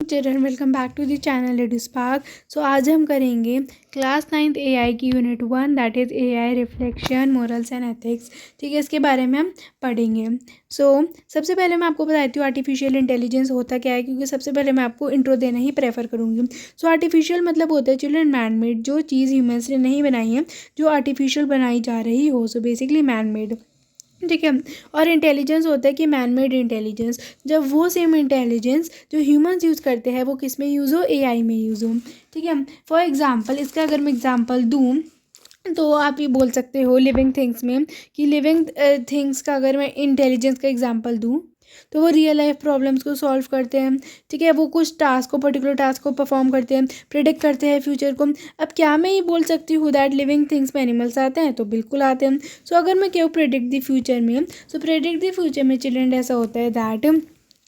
Children, welcome back to the channel Edu Spark. सो आज हम करेंगे क्लास 9th एआई की unit 1, that is AI reflection morals and ethics. ठीक है, इसके बारे में हम पढ़ेंगे। सबसे पहले मैं आपको बताती हूँ आर्टिफिशियल इंटेलिजेंस होता क्या है, क्योंकि सबसे पहले मैं आपको इंट्रो देना ही प्रेफर करूँगी। आर्टिफिशियल मतलब होता है चिल्ड्रन मैन मेड, जो चीज़ ह्यूमंस ने नहीं बनाई है, जो आर्टिफिशियल बनाई जा रही हो, सो बेसिकली मैन मेड। ठीक है। और इंटेलिजेंस होता है कि मैन मेड इंटेलिजेंस, जब वो सेम इंटेलिजेंस जो ह्यूमंस यूज़ करते हैं वो किस में यूज़ हो, एआई में यूज़ हो। ठीक है। फॉर एग्जांपल, इसका अगर मैं एग्जांपल दूँ तो आप ये बोल सकते हो लिविंग थिंग्स में, कि लिविंग थिंग्स का अगर मैं इंटेलिजेंस का एग्जांपल दूँ तो वो रियल लाइफ प्रॉब्लम्स को सॉल्व करते हैं। ठीक है, वो कुछ टास्क को, पर्टिकुलर टास्क को परफॉर्म करते हैं, प्रिडिक्ट करते हैं फ्यूचर को। अब क्या मैं ये बोल सकती हूँ दैट लिविंग थिंग्स में एनिमल्स आते हैं? तो बिल्कुल आते हैं। अगर मैं कहूँ प्रिडिक्ट द फ्यूचर में, प्रिडिक्ट द फ्यूचर में चिल्ड्रन ऐसा होता है दैट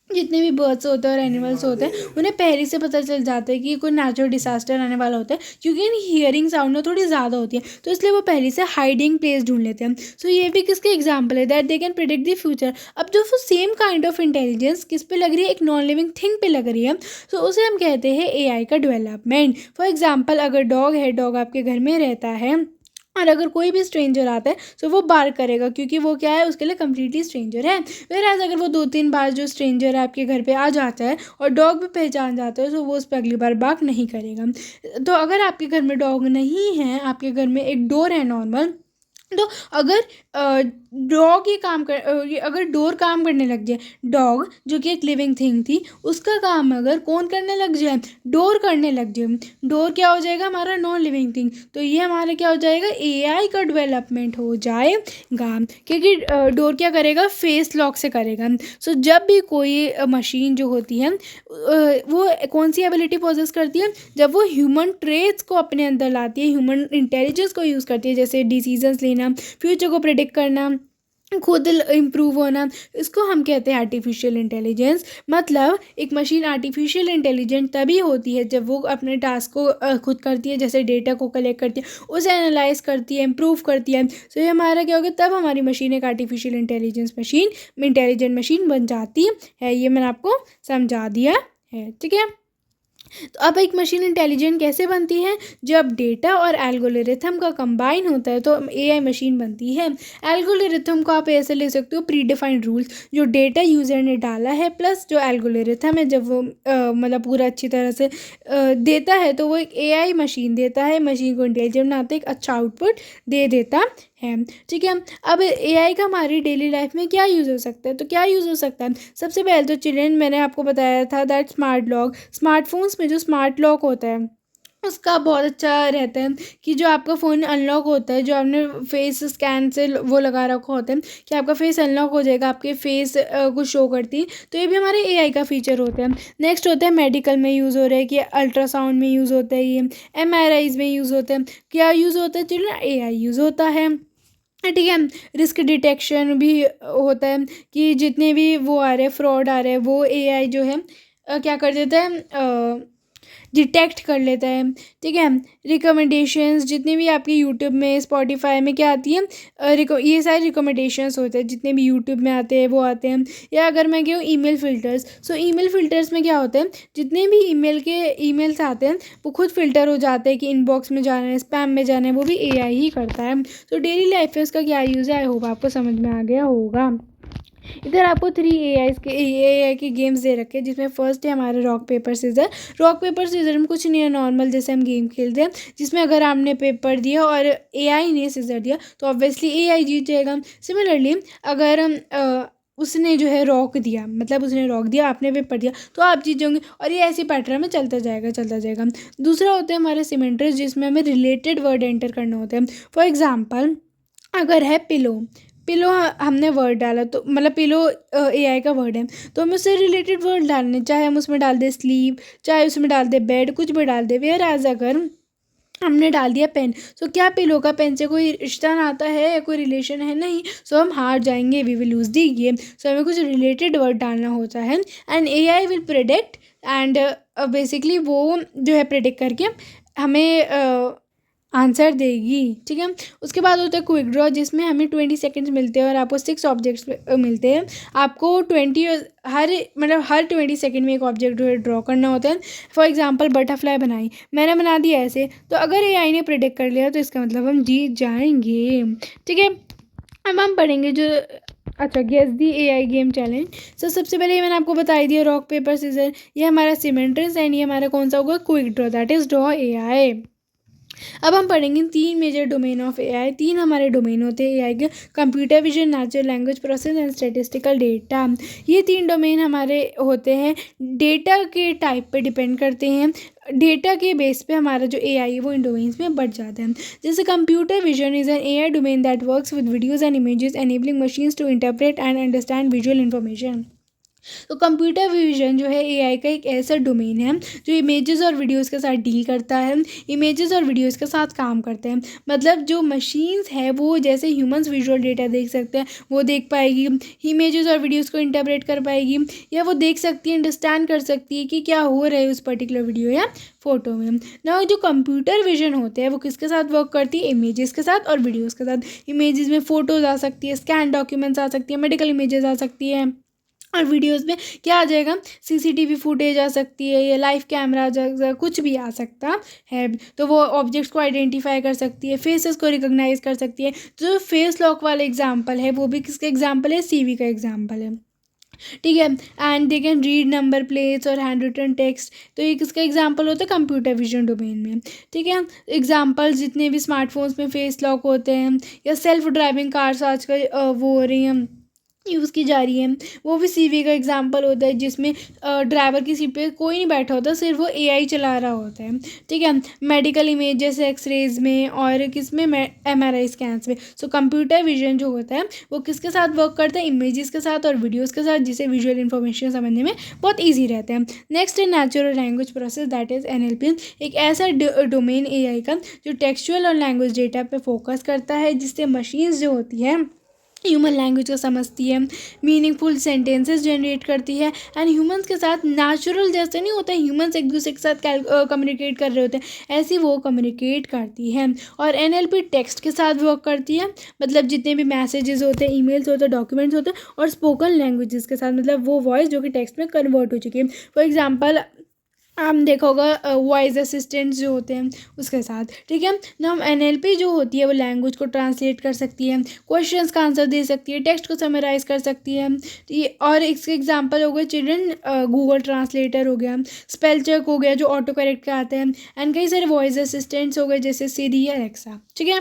जितने भी बर्ड्स होते हैं और एनिमल्स होते हैं उन्हें पहले से पता चल जाता है कि कोई नेचुरल डिसास्टर आने वाला होता है, क्योंकि इन हियरिंग साउंड में थोड़ी ज़्यादा होती है, तो इसलिए वो पहले से हाइडिंग प्लेस ढूंढ लेते हैं। ये भी किसके एग्जाम्पल है that they can predict the future. अब जो वो सेम काइंड ऑफ इंटेलिजेंस किस पे लग रही है, एक नॉन लिविंग थिंग पे लग रही है, उसे हम कहते हैं एआई का डेवलपमेंट। फॉर एग्जाम्पल, अगर डॉग है, डॉग आपके घर में रहता है, और अगर कोई भी स्ट्रेंजर आता है तो वो बार्क करेगा, क्योंकि वो क्या है, उसके लिए कम्प्लीटली स्ट्रेंजर है। फिर ऐसा अगर वो 2-3 बार जो स्ट्रेंजर है आपके घर पे आ जाता है और डॉग भी पहचान जाता है, तो वो उस पर अगली बार बार्क नहीं करेगा। तो अगर आपके घर में डॉग नहीं है, आपके घर में एक डोर है नॉर्मल, तो अगर डॉग ये काम कर अगर डोर काम करने लग जाए, डॉग जो कि एक लिविंग थिंग थी, उसका काम अगर कौन करने लग जाए, डोर करने लग जाए, डोर क्या हो जाएगा, हमारा नॉन लिविंग थिंग। तो ये हमारा क्या हो जाएगा, एआई का डेवलपमेंट हो जाएगा, क्योंकि डोर क्या करेगा, फेस लॉक से करेगा। जब भी कोई मशीन जो होती है वो कौन सी एबिलिटी पोजेस करती है, जब वो ह्यूमन ट्रेट्स को अपने अंदर लाती है, ह्यूमन इंटेलिजेंस को यूज़ करती है, जैसे डिसीजंस लेना, फ्यूचर को प्रेडिक्ट करना, खुद इम्प्रूव होना, इसको हम कहते हैं आर्टिफिशियल इंटेलिजेंस। मतलब एक मशीन आर्टिफिशियल इंटेलिजेंट तभी होती है जब वो अपने टास्क को खुद करती है, जैसे डेटा को कलेक्ट करती है, उसे एनालाइज करती है, इम्प्रूव करती है। ये हमारा क्या होगा, तब हमारी मशीन एक आर्टिफिशियल इंटेलिजेंट मशीन बन जाती है। ये मैंने आपको समझा दिया है। ठीक है। तो अब एक मशीन इंटेलिजेंट कैसे बनती है, जब डेटा और एल्गोरिथम का कंबाइन होता है तो एआई मशीन बनती है। एल्गोरिथम को आप ऐसे ले सकते हो, प्री डिफाइंड रूल्स, जो डेटा यूज़र ने डाला है प्लस जो एल्गोरिथम है, जब वो मतलब पूरा अच्छी तरह से देता है तो वो एक एआई मशीन देता है, मशीन को इंटेलिजेंट बनाते एक अच्छा आउटपुट दे देता है। ठीक है। अब एआई का हमारी डेली लाइफ में क्या यूज़ हो सकता है, तो क्या यूज़ हो सकता है, सबसे पहले तो चिल्ड्रन मैंने आपको बताया था दैट स्मार्ट लॉक, स्मार्टफोन्स में जो स्मार्ट लॉक होता है उसका बहुत अच्छा रहता है कि जो आपका फ़ोन अनलॉक होता है, जो आपने फेस स्कैन से वो लगा रखा होता है कि आपका फेस अनलॉक हो जाएगा, आपके फेस को शो करती है, तो ये भी हमारे एआई का फीचर होता है। नेक्स्ट होता है मेडिकल में यूज़ हो रहा है, कि अल्ट्रासाउंड में यूज़ होता है, ये एमआरआईज में यूज़ होता है। क्या यूज़ होता है चिल्ड्रन, एआई यूज़ होता है। ठीक है। रिस्क डिटेक्शन भी होता है, कि जितने भी वो आ रहे हैं, फ्रॉड आ रहे हैं, वो एआई जो है क्या कर देता है, डिटेक्ट कर लेता है। ठीक है। रिकमेंडेशंस जितने भी आपके यूट्यूब में, स्पॉटिफाई में क्या आती है, ये सारे रिकमेंडेशंस होते हैं, जितने भी यूट्यूब में आते हैं वो आते हैं। या अगर मैं कहूँ ईमेल फ़िल्टर्स, ईमेल फ़िल्टर्स में क्या होता है, जितने भी ईमेल्स आते हैं वो खुद फ़िल्टर हो जाते हैं कि इनबॉक्स में जाना है, स्पैम में जाना है, वो भी एआई ही करता है। डेली लाइफ में इसका क्या यूज़ है, आई होप आपको समझ में आ गया होगा। इधर आपको 3 एआई के गेम्स दे रखे हैं, जिसमें फर्स्ट है हमारा rock paper scissor. Rock paper scissor में कुछ नहीं है, नॉर्मल जैसे हम गेम खेलते हैं, जिसमें अगर आपने पेपर दिया और एआई ने सीजर दिया तो ऑब्वियसली एआई जीत जाएगा। सिमिलरली अगर हम उसने जो है रॉक दिया, मतलब उसने रॉक दिया, आपने पेपर दिया, तो आप जीत जाओगे, और ये ऐसी पैटर्न में चलता जाएगा। दूसरा होता है हमारे सिमेंट्रीज, जिसमें हमें रिलेटेड वर्ड एंटर करना होता है। फॉर एग्जाम्पल, अगर है पिलो हमने वर्ड डाला, तो मतलब पिलो एआई का वर्ड है, तो हमें उससे रिलेटेड वर्ड डालने, चाहे हम उसमें डाल दे स्लीप, चाहे उसमें डाल दे बेड, कुछ भी डाल दे। वेयर एज अगर हमने डाल दिया पेन, क्या पिलो का पेन से कोई रिश्ता नाता है या कोई रिलेशन है, नहीं, हम हार जाएंगे, we will lose the game. हमें कुछ रिलेटेड वर्ड डालना होता है, and AI will predict, and basically वो जो है प्रेडिक्ट करके हमें आंसर देगी। ठीक है, उसके बाद होता है क्विक ड्रॉ, जिसमें हमें 20 सेकेंड्स मिलते हैं और आपको 6 ऑब्जेक्ट्स मिलते हैं। आपको 20 हर 20 सेकेंड में एक ऑब्जेक्ट जो है ड्रॉ करना होता है। फॉर एग्जांपल बटरफ्लाई बनाई, मैंने बना दिया ऐसे, तो अगर एआई ने प्रिडिक्ट कर लिया तो इसका मतलब हम जीत जाएंगे। ठीक है, अब हम पढ़ेंगे जो अच्छा guess the AI game challenge. सो सबसे पहले ये मैंने आपको बता दिया रॉक पेपर सीजर, ये हमारा सिमेंट्रिस एंड ये हमारा कौन सा होगा quick draw, that is draw AI. अब हम पढ़ेंगे 3 मेजर डोमेन ऑफ एआई। 3 हमारे डोमेन होते हैं एआई के, computer vision, natural language process and statistical data. ये 3 डोमेन हमारे होते हैं, डेटा के टाइप पे डिपेंड करते हैं। डेटा के बेस पे हमारा जो एआई है वो इन डोमेन्स में बढ़ जाता है। जैसे computer vision is an AI domain that works with videos and images enabling machines to interpret and understand visual information. तो कंप्यूटर विजन जो है एआई का एक ऐसा डोमेन है जो इमेजेस और वीडियोस के साथ डील करता है, इमेजेस और वीडियोस के साथ काम करते हैं। मतलब जो मशीन्स है वो जैसे ह्यूमंस विजुअल डेटा देख सकते हैं वो देख पाएगी, इमेजेस और वीडियोस को इंटरप्रेट कर पाएगी, या वो देख सकती है, अंडरस्टैंड कर सकती है कि क्या हो रहा है उस पर्टिकुलर वीडियो या फोटो में। ना जो कंप्यूटर विजन होते हैं वो किसके साथ वर्क करती है, इमेजेस के साथ और वीडियोज़ के साथ। इमेजेस में फ़ोटोज़ आ सकती है, स्कैन डॉक्यूमेंट्स आ सकती है, मेडिकल इमेजेस आ सकती है, और वीडियोस में क्या आ जाएगा, सीसीटीवी फुटेज आ सकती है, या लाइव कैमरा आ जाएगा, कुछ भी आ सकता है। तो वो ऑब्जेक्ट्स को आइडेंटिफाई कर सकती है, फेसेस को रिकॉग्नाइज कर सकती है। जो फेस लॉक वाला एग्जांपल है वो भी किसका एग्जांपल है, सीवी का एग्जांपल है। ठीक है, and they can read number plates और हैंड रिटन टेक्स्ट। तो ये किसका एग्जांपल होता है, कंप्यूटर विजन डोमेन में। ठीक है, एग्जांपल जितने भी स्मार्टफोन्स में फेस लॉक होते हैं, या सेल्फ ड्राइविंग कार्स आजकल वो हो रही हैं, यूज़ की जा रही है, वो भी सीवी का एग्जांपल होता है, जिसमें ड्राइवर की सीट पे कोई नहीं बैठा होता, सिर्फ वो एआई चला रहा होता है। ठीक है, मेडिकल इमेज जैसे एक्सरेज में और किसमें एमआरआई स्कैन्स में। सो कंप्यूटर विजन जो होता है वो किसके साथ वर्क करता है, इमेजेस के साथ और वीडियोज़ के साथ, जिसे विजुअल इन्फॉर्मेशन समझने में बहुत ईजी रहता है। नेक्स्ट है natural language process, that is NLP, एक ऐसा डोमेन एआई का जो टेक्सचुअल और लैंग्वेज डेटा पे फोकस करता है, जिससे मशीन्स जो होती है ह्यूमन लैंग्वेज को समझती है, मीनिंगफुल सेंटेंसेस जनरेट करती है, एंड ह्यूमंस के साथ नेचुरल जैसे नहीं होता है, ह्यूमंस एक दूसरे के साथ कम्युनिकेट कर रहे होते हैं, ऐसी वो कम्युनिकेट करती है। और एनएलपी टेक्स्ट के साथ वर्क करती है, मतलब जितने भी मैसेजेस होते हैं, ईमेल्स होते हैं, डॉक्यूमेंट्स होते हैं, और स्पोकन लैंग्वेजेस के साथ, मतलब वो वॉइस जो कि टेक्स्ट में कन्वर्ट हो चुकी है। फॉर एग्जाम्पल हम देखा होगा वॉइस असिस्टेंट्स जो होते हैं उसके साथ। ठीक है, ना हम एनएलपी जो होती है वो लैंग्वेज को ट्रांसलेट कर सकती है, क्वेश्चंस का आंसर दे सकती है, टेक्स्ट को समराइज कर सकती है। ये और इसके एग्जांपल हो गए चिल्ड्रन गूगल ट्रांसलेटर हो गया, स्पेल चेक हो गया जो ऑटो करेक्ट का आता है, एंड कई सारे वॉइस असिस्टेंट्स हो गए जैसे सिरी या एलेक्सा। ठीक है,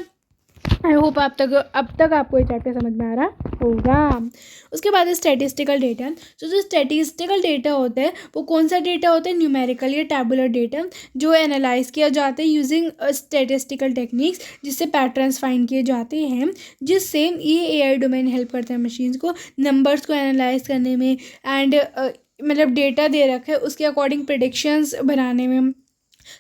आई होप अब तक आपको ये चैप्टर समझ में आ रहा होगा। उसके बाद स्टैटिस्टिकल डेटा। तो जो स्टैटिस्टिकल डेटा होता है वो कौन सा डेटा होता है, न्यूमेरिकल या टैबुलर डेटा, जो एनालाइज किया जाता है यूजिंग स्टैटिस्टिकल टेक्निक्स, जिससे पैटर्न्स फाइंड किए जाते हैं, जिससे ये एआई डोमेन हेल्प करता है मशीन्स को नंबर्स को एनालाइज करने में, एंड मतलब डेटा दे रखा है उसके अकॉर्डिंग प्रेडिक्शंस बनाने में।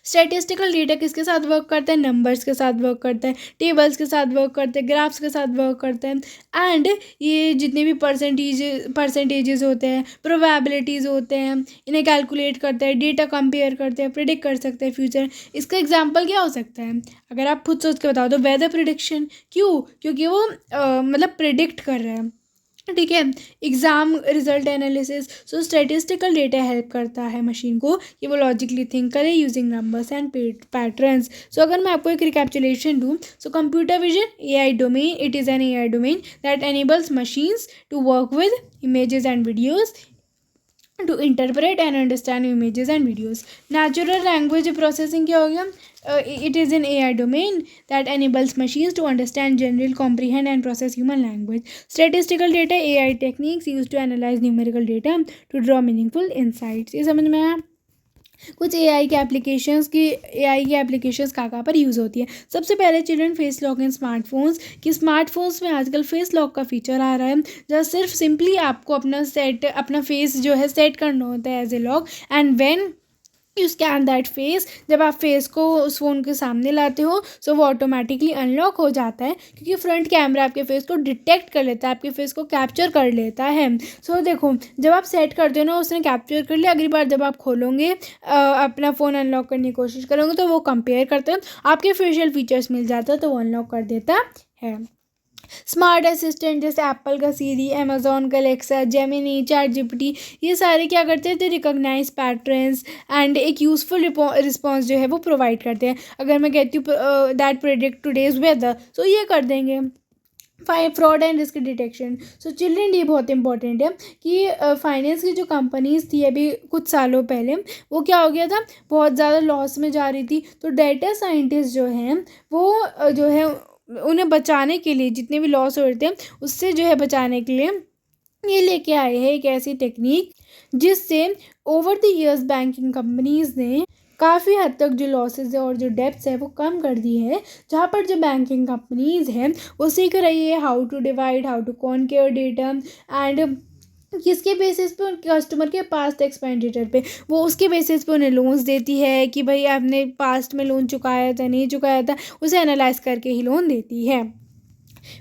स्टैटिस्टिकल डेटा किसके साथ वर्क करता है, नंबर्स के साथ वर्क करता है, टेबल्स के साथ वर्क करता है, ग्राफ्स के साथ वर्क करता है, एंड ये जितने भी परसेंटेजेस होते हैं, प्रोबेबिलिटीज़ होते हैं, इन्हें कैलकुलेट करता है, डेटा कंपेयर करते हैं, प्रिडिक्ट कर सकते हैं फ्यूचर। इसका एग्जांपल क्या हो सकता है, अगर आप खुद सोच के बताओ तो वेदर प्रिडिक्शन। क्यों, क्योंकि वो मतलब प्रिडिक्ट कर रहा है। ठीक है, exam result analysis. So statistical data help करता है मशीन को कि वो लॉजिकली थिंक करे using numbers and patterns. So अगर मैं आपको एक रिकैप्चुलेशन दूँ, so computer vision AI domain, it is an AI domain that enables machines to work with images and videos to interpret and understand images and videos. Natural language processing क्या हो गया, it is an AI domain that enables machines to understand, generate, comprehend and process human language. Statistical data, AI techniques used to analyze numerical data to draw meaningful insights. ये समझ में आया। कुछ AI के applications कहाँ पर use होती है। सबसे पहले children face lock in smartphones, कि स्मार्टफोन्स में आजकल फेस लॉक का फीचर आ रहा है, जहाँ सिर्फ सिंपली आपको अपना फेस जो है सेट करना होता है as a lock, and when you scan that face. जब आप फेस को उस फ़ोन के सामने लाते हो सो वो ऑटोमेटिकली अनलॉक हो जाता है, क्योंकि फ्रंट कैमरा आपके फेस को डिटेक्ट कर लेता है, आपके फेस को कैप्चर कर लेता है। सो देखो, जब आप सेट करते हो ना, उसने कैप्चर कर लिया, अगली बार जब आप खोलोगे अपना फ़ोन अनलॉक करने की कोशिश करोगे तो वो कंपेयर करते हैं, आपके फेशियल फीचर्स मिल जाता है तो वो अनलॉक कर देता है। स्मार्ट असिस्टेंट जैसे एप्पल का सीरी, अमेजोन का एलेक्सा, जेमिनी, चैट जीपीटी, ये सारे क्या करते हैं, तो रिकॉग्नाइज पैटर्न्स एंड एक यूजफुल रिस्पॉन्स जो है वो प्रोवाइड करते हैं। अगर मैं कहती हूँ दैट प्रेडिक्ट टुडेज वेदर, सो ये कर देंगे। Fraud and risk detection. So children, ये बहुत इंपॉर्टेंट है कि फाइनेंस की जो कंपनीज थी अभी कुछ सालों पहले, वो क्या हो गया था, बहुत ज़्यादा लॉस में जा रही थी। तो डेटा साइंटिस्ट जो हैं वो जो है उन्हें बचाने के लिए, जितने भी लॉस हो रहे थे उससे जो है बचाने के लिए ये लेके आए हैं एक ऐसी टेक्निक जिससे over the years banking companies ने काफ़ी हद तक जो लॉसेस है और जो डेब्ट्स है वो कम कर दी है। जहाँ पर जो बैंकिंग कंपनीज हैं वो सीख रही है how to divide, how to conquer data and किसके बेसिस पे, उनके कस्टमर के पास्ट एक्सपेंडिचर पे, वो उसके बेसिस पे उन्हें लोन्स देती है कि भाई आपने पास्ट में लोन चुकाया था नहीं चुकाया था, उसे एनालाइज करके ही लोन देती है।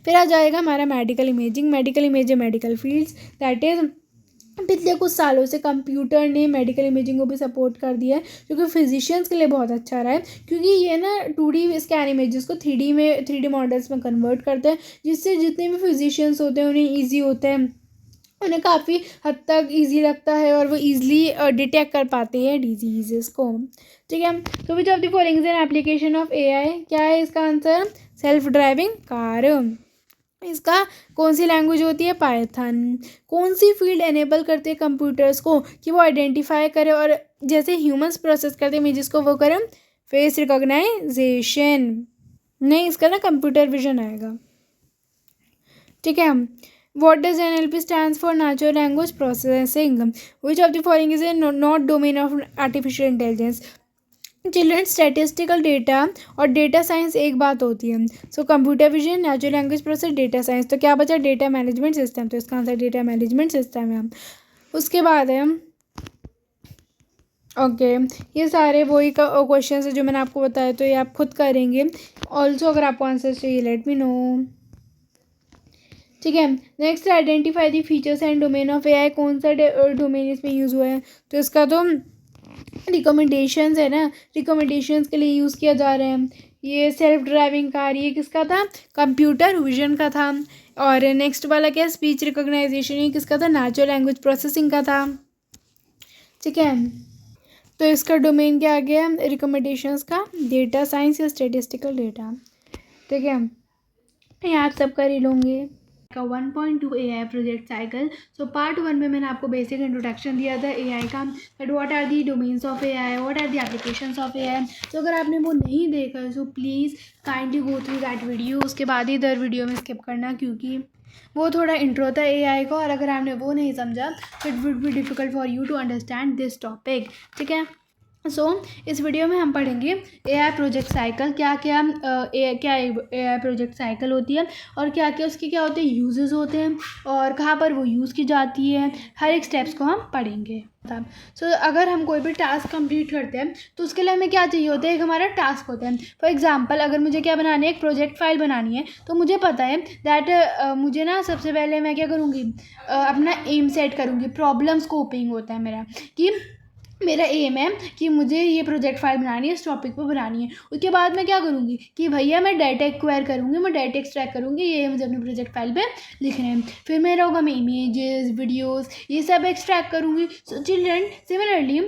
फिर आ जाएगा हमारा medical imaging. Medical image medical fields, that is पिछले कुछ सालों से कंप्यूटर ने मेडिकल इमेजिंग को भी सपोर्ट कर दिया है, जो कि फिजिशियंस के लिए बहुत अच्छा रहा है, क्योंकि ये ना 2D स्कैन इमेजेस को 3D मॉडल्स में कन्वर्ट करते हैं, जिससे जितने भी फिजिशियंस होते हैं उन्हें ईजी होता है, उन्हें काफ़ी हद तक इजी लगता है और वो ईजिली डिटेक्ट कर पाते हैं डिजीज़ को। ठीक है, तो which of the following is an application of AI, क्या है इसका आंसर, सेल्फ ड्राइविंग कार। इसका कौन सी लैंग्वेज होती है, पाइथन। कौन सी फील्ड एनेबल करते हैं कंप्यूटर्स को कि वो आइडेंटिफाई करे और जैसे ह्यूमंस प्रोसेस करते हैं इमेजेस को वो करें, फेस रिकॉग्नाइजेशन। नहीं, इसका ना कंप्यूटर विजन आएगा। ठीक है, what does NLP stands for, natural language processing, which of the following is a not domain of artificial intelligence। Children, statistical data और डेटा साइंस एक बात होती है। सो computer vision, natural language process, data science, तो क्या बचा, data management system, तो इसका आंसर डेटा मैनेजमेंट सिस्टम है। उसके बाद है ओके, ये सारे वही क्वेश्चन है जो मैंने आपको बताया, तो ये आप खुद करेंगे। ऑल्सो अगर आपको आंसर चाहिए लेट मी नो। ठीक है, next identify the features and domain of AI. कौन सा डोमेन इसमें यूज़ हुआ है, तो इसका तो रिकमेंडेशंस है ना, रिकमेंडेशंस के लिए यूज़ किया जा रहा है। ये सेल्फ ड्राइविंग कार, ये किसका था, कंप्यूटर विजन का था। और नेक्स्ट वाला क्या, स्पीच रिकॉग्नाइजेशन, ये किसका था, नेचुरल लैंग्वेज प्रोसेसिंग का था। ठीक है, तो इसका डोमेन क्या आ गया रिकमेंडेशंस का, डेटा साइंस या स्टेटिस्टिकल डेटा। ठीक है, ये आप सब कर ही लोगे का 1.2 AI project cycle. So part 1 में मैंने आपको बेसिक इंट्रोडक्शन दिया था AI का, that what are the domains of AI, what are the applications of AI। तो अगर आपने वो नहीं देखा so please kindly go through that video, उसके बाद ही इधर वीडियो में स्किप करना, क्योंकि वो थोड़ा इंट्रो था AI का, और अगर आपने वो नहीं समझा तो it would be difficult for you to understand this topic. ठीक है, इस वीडियो में हम पढ़ेंगे AI प्रोजेक्ट साइकिल, क्या क्या AI प्रोजेक्ट साइकिल होती है और क्या क्या उसके क्या होते हैं यूजेस होते हैं और कहाँ पर वो यूज़ की जाती है, हर एक स्टेप्स को हम पढ़ेंगे। अगर हम कोई भी टास्क कंप्लीट करते हैं तो उसके लिए हमें क्या चाहिए होता है, एक हमारा टास्क होता है। फॉर एग्जांपल, अगर मुझे क्या बनानी है, एक प्रोजेक्ट फाइल बनानी है, तो मुझे पता है दैट मुझे ना सबसे पहले मैं क्या करूँगी, अपना एम सेट करूँगी। प्रॉब्लम स्कोपिंग होता है मेरा, कि मेरा एम है कि मुझे ये प्रोजेक्ट फाइल बनानी है, इस टॉपिक पर बनानी है। उसके बाद मैं क्या करूँगी कि भैया मैं डाटा एक्वायर करूँगी, मैं डाटा एक्सट्रैक्ट करूँगी, ये मुझे अपने प्रोजेक्ट फाइल पे लिखने हैं। फिर मेरा होगा, मैं इमेजेस, वीडियोस, ये सब एक्सट्रैक्ट करूँगी। सो चिल्ड्रन, सिमिलरली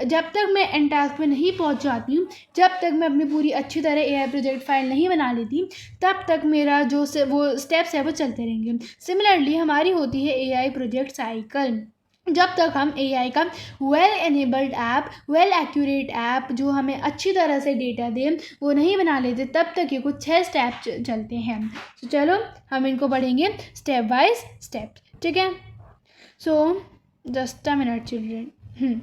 जब तक मैं एंड टास्क पे नहीं पहुँच जाती हूँ, जब तक मैं अपनी पूरी अच्छी तरह AI प्रोजेक्ट फाइल नहीं बना लेती, तब तक मेरा जो वो स्टेप्स है वो चलते रहेंगे। सिमिलरली हमारी होती है AI प्रोजेक्ट साइकिल। जब तक हम AI का well enabled app, well accurate app जो हमें अच्छी तरह से डेटा दे वो नहीं बना लेते, तब तक ये कुछ 6 स्टेप चलते हैं। तो चलो हम इनको पढ़ेंगे स्टेप बाय स्टेप। ठीक है, so just a minute children.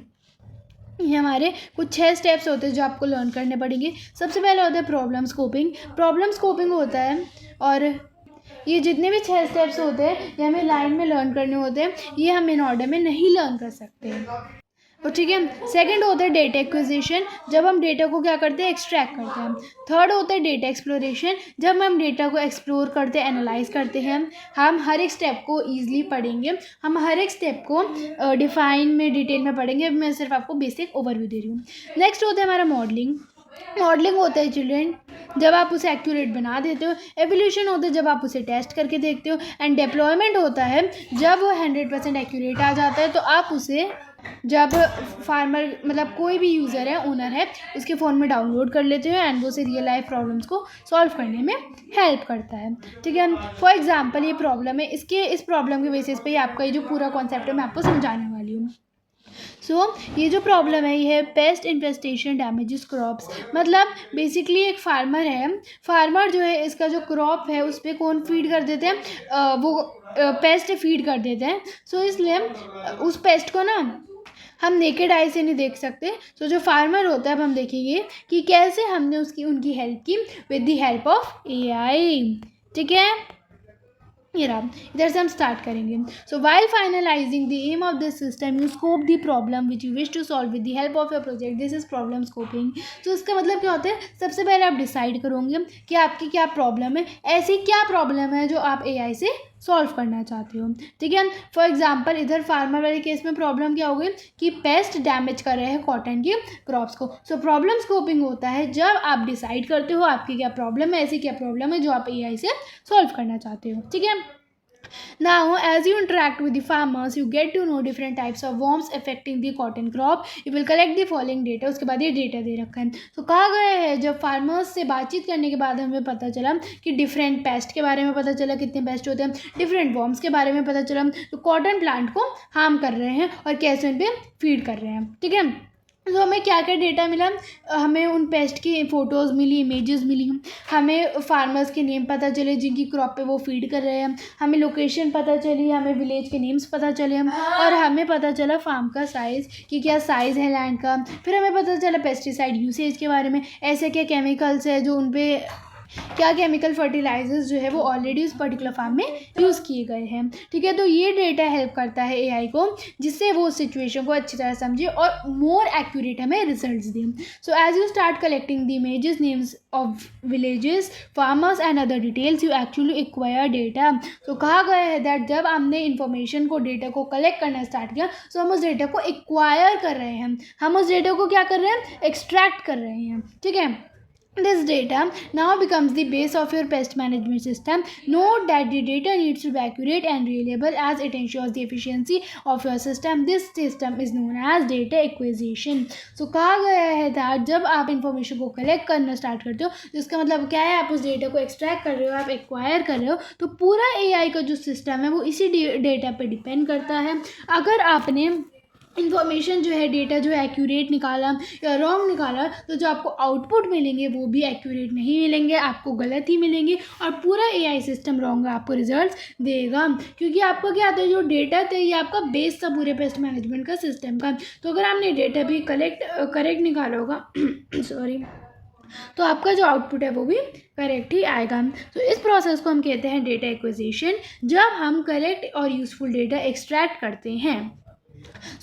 ये हमारे कुछ 6 स्टेप्स होते हैं जो आपको लर्न करने पड़ेंगे। सबसे पहले होता है प्रॉब्लम स्कोपिंग। प्रॉब्लम स्कोपिंग होता है, और ये जितने भी 6 स्टेप्स होते हैं ये हमें लाइन में लर्न करने होते हैं, ये हम इन ऑर्डर में नहीं लर्न कर सकते। तो ठीक है। सेकंड होता है डेटा एक्विजिशन, जब हम डेटा को क्या करते हैं, एक्सट्रैक्ट करते हैं। थर्ड होता है डेटा एक्सप्लोरेशन, जब हम डेटा को एक्सप्लोर करते हैं, एनालाइज करते हैं। हम हर एक स्टेप को ईजिली पढ़ेंगे, हम हर एक स्टेप को डिफाइन में डिटेल में पढ़ेंगे। मैं सिर्फ आपको बेसिक ओवरव्यू दे रही हूँ। नेक्स्ट होता है हमारा मॉडलिंग। मॉडलिंग होता है चिल्ड्रेन जब आप उसे एक्यूरेट बना देते हो। एवोल्यूशन होता है जब आप उसे टेस्ट करके देखते हो। एंड डिप्लॉयमेंट होता है जब वो 100% एक्यूरेट आ जाता है, तो आप उसे जब फार्मर मतलब कोई भी यूज़र है, ओनर है, उसके फ़ोन में डाउनलोड कर लेते हो एंड वो उसे रियल लाइफ प्रॉब्लम्स को सॉल्व करने में हेल्प करता है। ठीक है। फॉर एग्जांपल ये प्रॉब्लम है, इस प्रॉब्लम के बेसिस पे आपका ये जो पूरा कॉन्सेप्ट है मैं आपको समझाने वाली हूँ। ये जो प्रॉब्लम है ये है पेस्ट इन्फेस्टेशन डैमेजेस क्रॉप्स। मतलब बेसिकली एक फार्मर है, फार्मर जो है इसका जो क्रॉप है उस पर कौन फीड कर देते हैं, वो पेस्ट फीड कर देते हैं। इसलिए उस पेस्ट को ना हम नेकेड आई से नहीं देख सकते। जो फार्मर होता है, अब हम देखेंगे कि कैसे हमने उनकी हेल्प की with the help of AI। ठीक है, ये रहा, इधर से हम स्टार्ट करेंगे। While finalising the aim of this system you scope the problem which you wish to solve with the help of your project, this is problem scoping. इसका मतलब क्या होता है, सबसे पहले आप डिसाइड करोगे कि आपकी क्या प्रॉब्लम है, ऐसी क्या प्रॉब्लम है जो आप AI से सॉल्व करना चाहते हो। ठीक है। फॉर एग्जांपल इधर फार्मर वाले केस में प्रॉब्लम क्या हो गई कि पेस्ट डैमेज कर रहे हैं कॉटन की क्रॉप्स को। प्रॉब्लम स्कोपिंग होता है जब आप डिसाइड करते हो आपकी क्या प्रॉब्लम है, ऐसी क्या प्रॉब्लम है जो आप AI से सॉल्व करना चाहते हो। ठीक है। Now, as you interact with the farmers, you get to know different types of worms affecting the cotton crop. You will collect the following data. उसके बाद ये डेटा दे रखा है। कहा गया है जब फार्मर्स से बातचीत करने के बाद हमें पता चला कि डिफरेंट पेस्ट के बारे में पता चला, कितने पेस्ट होते हैं, डिफरेंट वर्म्स के बारे में पता चला जो कॉटन प्लांट को हार्म कर रहे हैं और कैसे उन पर फीड कर रहे हैं। ठीक है। हमें क्या क्या डेटा मिला, हमें उन पेस्ट की फ़ोटोज़ मिली, इमेजेस मिली, हमें फार्मर्स के नेम पता चले जिनकी क्रॉप पे वो फीड कर रहे हैं, हमें लोकेशन पता चली, हमें विलेज के नेम्स पता चले, और हमें पता चला फार्म का साइज़ कि क्या साइज़ है लैंड का। फिर हमें पता चला पेस्टिसाइड यूसेज के बारे में, ऐसे क्या केमिकल्स है जो उन पर क्या केमिकल फर्टिलाइजर्स जो है वो ऑलरेडी उस पर्टिकुलर फार्म में यूज़ किए गए हैं। ठीक है। तो ये डेटा हेल्प करता है AI को जिससे वो सिचुएशन को अच्छी तरह समझे और मोर एक्यूरेट हमें रिजल्ट्स दें। As you start collecting the images, names of villages, farmers and other details, you actually acquire data. कहा गया है दैट जब हमने इन्फॉर्मेशन को, डेटा को कलेक्ट करना स्टार्ट किया, हम उस डेटा को एक्वायर कर रहे हैं, हम उस डेटा को क्या कर रहे हैं, एक्सट्रैक्ट कर रहे हैं। ठीक है। This data now becomes the base of your pest management system. Note that the data needs to be accurate and reliable as it ensures the efficiency of your system. This system is known as data acquisition. कहा गया है that जब आप information को collect करना start करते हो, जिसका मतलब क्या है, आप उस डेटा को एक्सट्रैक्ट कर रहे हो, आप एक्वायर कर रहे हो, तो पूरा AI का जो सिस्टम है वो इसी डेटा पे डिपेंड करता है। अगर आपने इन्फॉर्मेशन जो है, डेटा जो है एक्यूरेट निकाला या रॉन्ग निकाला, तो जो आपको आउटपुट मिलेंगे वो भी एक्यूरेट नहीं मिलेंगे, आपको गलत ही मिलेंगे और पूरा AI सिस्टम रॉन्ग आपको रिजल्ट्स देगा। क्योंकि आपका क्या आता है, जो डेटा था ये आपका बेस था पूरे पेस्ट मैनेजमेंट का सिस्टम का। तो अगर आपने डेटा भी करेक्ट निकाला होगा सॉरी, तो आपका जो आउटपुट है वो भी करेक्ट ही आएगा। इस प्रोसेस को हम कहते हैं डेटा एक्विजिशन, जब हम करेक्ट और यूजफुल डेटा एक्सट्रैक्ट करते हैं।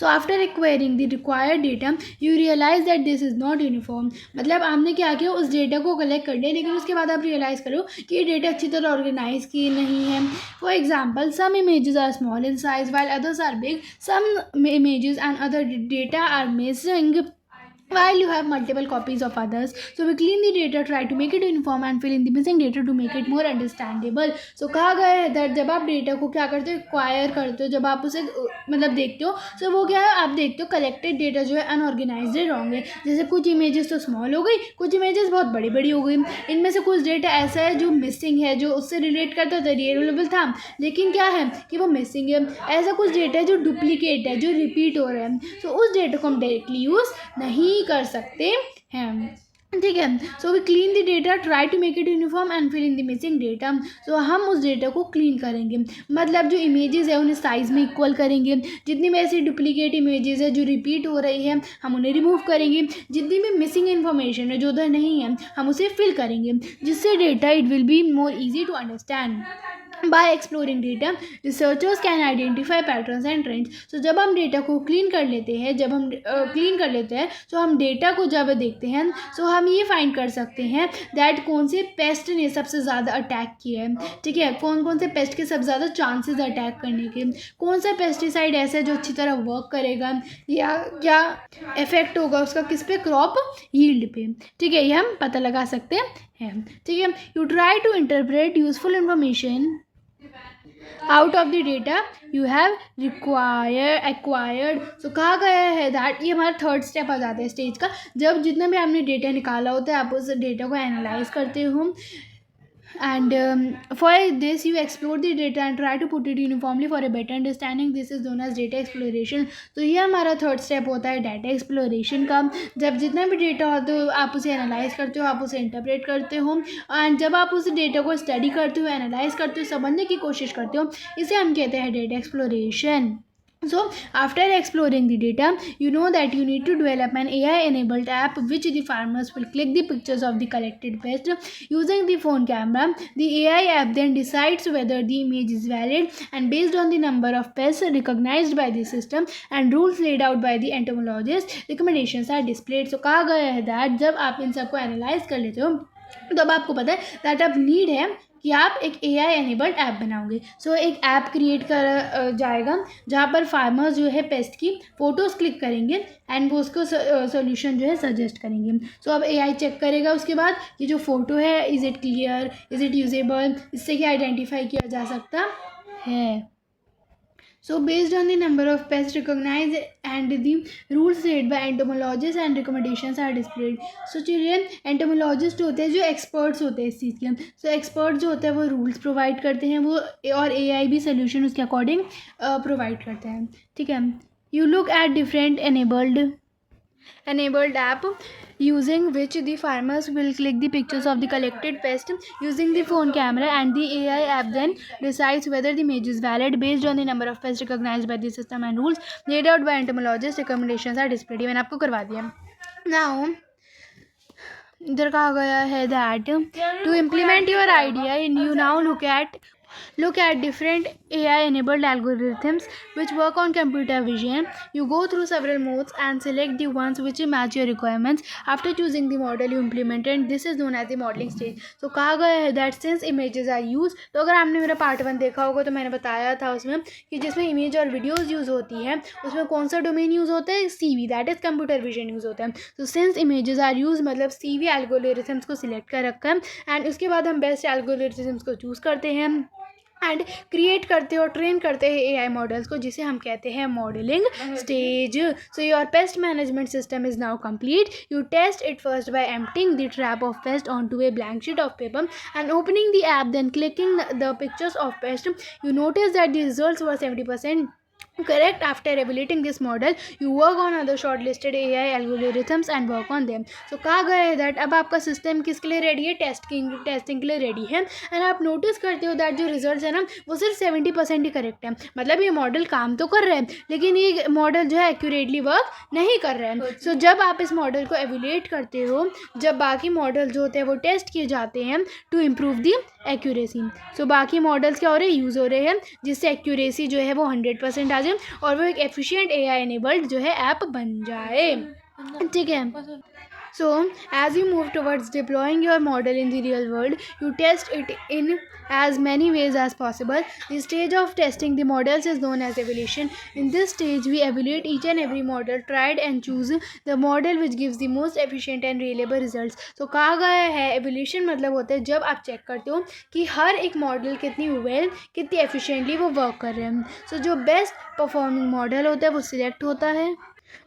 After acquiring the required data you realise that this is not uniform. मतलब आपने क्या किया, उस डेटा को कलेक्ट कर लिया, लेकिन उसके बाद आप रियलाइज़ करो कि ये डेटा अच्छी तरह ऑर्गेनाइज की नहीं है। For example, some images are small in size while others are big, some images and other data are missing while you have multiple copies of others. We clean the data, try to make it uniform and fill in the missing data to make it more understandable. कहा गया है that जब आप data को क्या करते हो, acquire करते हो, जब आप उसे मतलब देखते हो, वो क्या है, आप देखते हो कलेक्टेड डेटा जो है अनऑर्गेनाइज्ड है, रॉन्ग है। जैसे कुछ इमेजेस तो स्मॉल हो गई, कुछ इमेजेस बहुत बड़ी बड़ी हो गई, इनमें से कुछ डेटा ऐसा है जो मिसिंग है, जो उससे रिलेट करता था, रिलेबल था, लेकिन क्या है कि वो मिसिंग है। ऐसा कुछ डेटा है जो डुप्लीकेट है, जो रिपीट हो रहा है, उस डेटा को हम डायरेक्टली यूज़ नहीं कर सकते हैं। ठीक है। We clean the data, try to make it uniform and fill in the missing data. हम उस डेटा को क्लीन करेंगे, मतलब जो इमेजेस है उन्हें साइज़ में इक्वल करेंगे, जितनी भी ऐसी डुप्लीकेट इमेजेस है जो रिपीट हो रही है हम उन्हें रिमूव करेंगे, जितनी भी मिसिंग इन्फॉर्मेशन है जो उधर नहीं है हम उसे फिल करेंगे, जिससे data it will be more easy to understand. By exploring data researchers can identify patterns and trends. So जब हम डेटा को क्लीन कर लेते हैं, तो हम डेटा को जब देखते हैं सो हम ये फाइंड कर सकते हैं दैट कौन से पेस्ट ने सबसे ज़्यादा अटैक किया है, ठीक है, कौन कौन से पेस्ट के सबसे ज़्यादा चांसेस अटैक करने के, कौन सा पेस्टिसाइड ऐसा है जो अच्छी तरह वर्क करेगा, या क्या इफेक्ट होगा उसका किस पे, क्रॉप यील्ड पे, ठीक है, ये हम पता लगा सकते हैं, ठीक है। You try to interpret useful information out of the data you have acquired. So कहा गया है दैट, ये हमारा थर्ड स्टेप आ जाता है स्टेज का, जब जितना भी आपने डेटा निकाला होता है आप उस डेटा को एनालाइज करते हो, and for this you explore the data and try to put it uniformly for a better understanding. This is known as data exploration. तो ये हमारा थर्ड स्टेप होता है डाटा एक्सप्लोरेशन का। जब जितना भी डेटा हो तो आप उसे एनालाइज करते हो, आप उसे इंटरप्रेट करते हो, एंड जब आप उस डेटा को स्टडी करते हो, एनालाइज करते हो, समझने की कोशिश करते हो, इसे हम कहते हैं data exploration. So after exploring the data, you know that you need to develop an AI enabled app which the farmers will click the pictures of the collected pest using the phone camera. The AI app then decides whether the image is valid, and based on the number of pests recognized by the system and rules laid out by the entomologist, recommendations are displayed. So कहा गया है that जब आप इन सबको analyse कर लेते हो तब आपको पता है दैट अब नीड है कि आप एक AI एनेबल्ड ऐप बनाओगे. सो एक ऐप क्रिएट कर जाएगा जहाँ पर फार्मर्स जो है पेस्ट की फ़ोटोज़ क्लिक करेंगे एंड वो उसको सोल्यूशन जो है सजेस्ट करेंगे. सो अब AI चेक करेगा उसके बाद ये जो फ़ोटो है is it clear, is it usable, इससे क्या आइडेंटिफाई किया जा सकता है. So based on the number of pests recognized and the rules set by entomologists and recommendations are displayed. So children, entomologist होते हैं जो experts होते हैं इस चीज़ के. So experts जो होते हैं वो rules provide करते हैं वो, और AI भी solution उसके according provide करता है. ठीक है. You look at different enabled app using which the farmers will click the pictures of the collected pest using the phone camera, and the AI app then decides whether the image is valid based on the number of pests recognized by the system and rules laid out by entomologists. Recommendations are displayed. मैंने आपको करवा दिया. Now इधर कहा गया है that to implement your idea you now look at different AI enabled algorithms which work on computer vision. You go through several modes and select the ones which match your requirements. After choosing the model you implement, and this is known as the modeling stage. So कहा गया है that since images are used, तो अगर आपने मेरा part 1 देखा होगा तो मैंने बताया था उसमें कि जिसमें इमेज और वीडियोज़ यूज़ होती है उसमें कौन सा डोमेन यूज़ होता है, CV, that is computer vision use होता है. तो सिंस इमेजेस आर यूज मतलब CV एल्गोरिथम्स को सिलेक्ट कर रखा है, एंड उसके बाद हम बेस्ट एल्गोरिथम्स को चूज़ करते हैं एंड क्रिएट करते हैं और ट्रेन करते हैं AI मॉडल्स को, जिसे हम कहते हैं modelling stage. So your pest management system is now complete. You test it first by emptying the trap of pest onto a blank sheet of paper and opening the app, then clicking the pictures of pest. You notice that the results were 70% correct. After evaluating this model you work on other shortlisted AI algorithms and work on them. So कहा गया है that अब आपका system किसके लिए ready है, testing के लिए रेडी है, एंड आप नोटिस करते हो दैट जो रिजल्ट्स है ना वो सिर्फ 70% ही करेक्ट है. मतलब ये मॉडल काम तो कर रहा है लेकिन ये मॉडल जो है एक्यूरेटली वर्क नहीं कर रहा है. सो जब आप इस मॉडल को एवेल्यूएट करते हो, जब बाकी मॉडल जो होते हैं वो टेस्ट किए जाते हैं टू इम्प्रूव दी एक्यूरेसी. सो बाकी मॉडल्स क्या हो रहे हैं, यूज़ हो रहे हैं, जिससे एक्यूरेसी जो है वो 100% आ जाए और वो एक एफिशिएंट AI एनेबल्ड जो है ऐप बन जाए. ठीक है. So as you move towards deploying your model in the real world, you test it in as many ways as possible. The stage of testing the models is known as evaluation. In this stage we evaluate each and every model, tried and choose the model which gives the most efficient and reliable results. So कहा गया है evaluation मतलब होता है जब आप check करते हो कि हर एक मॉडल कितनी एफिशिएंटली वो वर्क कर रहे हैं. सो जो बेस्ट परफॉर्मिंग मॉडल होता है वो सिलेक्ट होता है,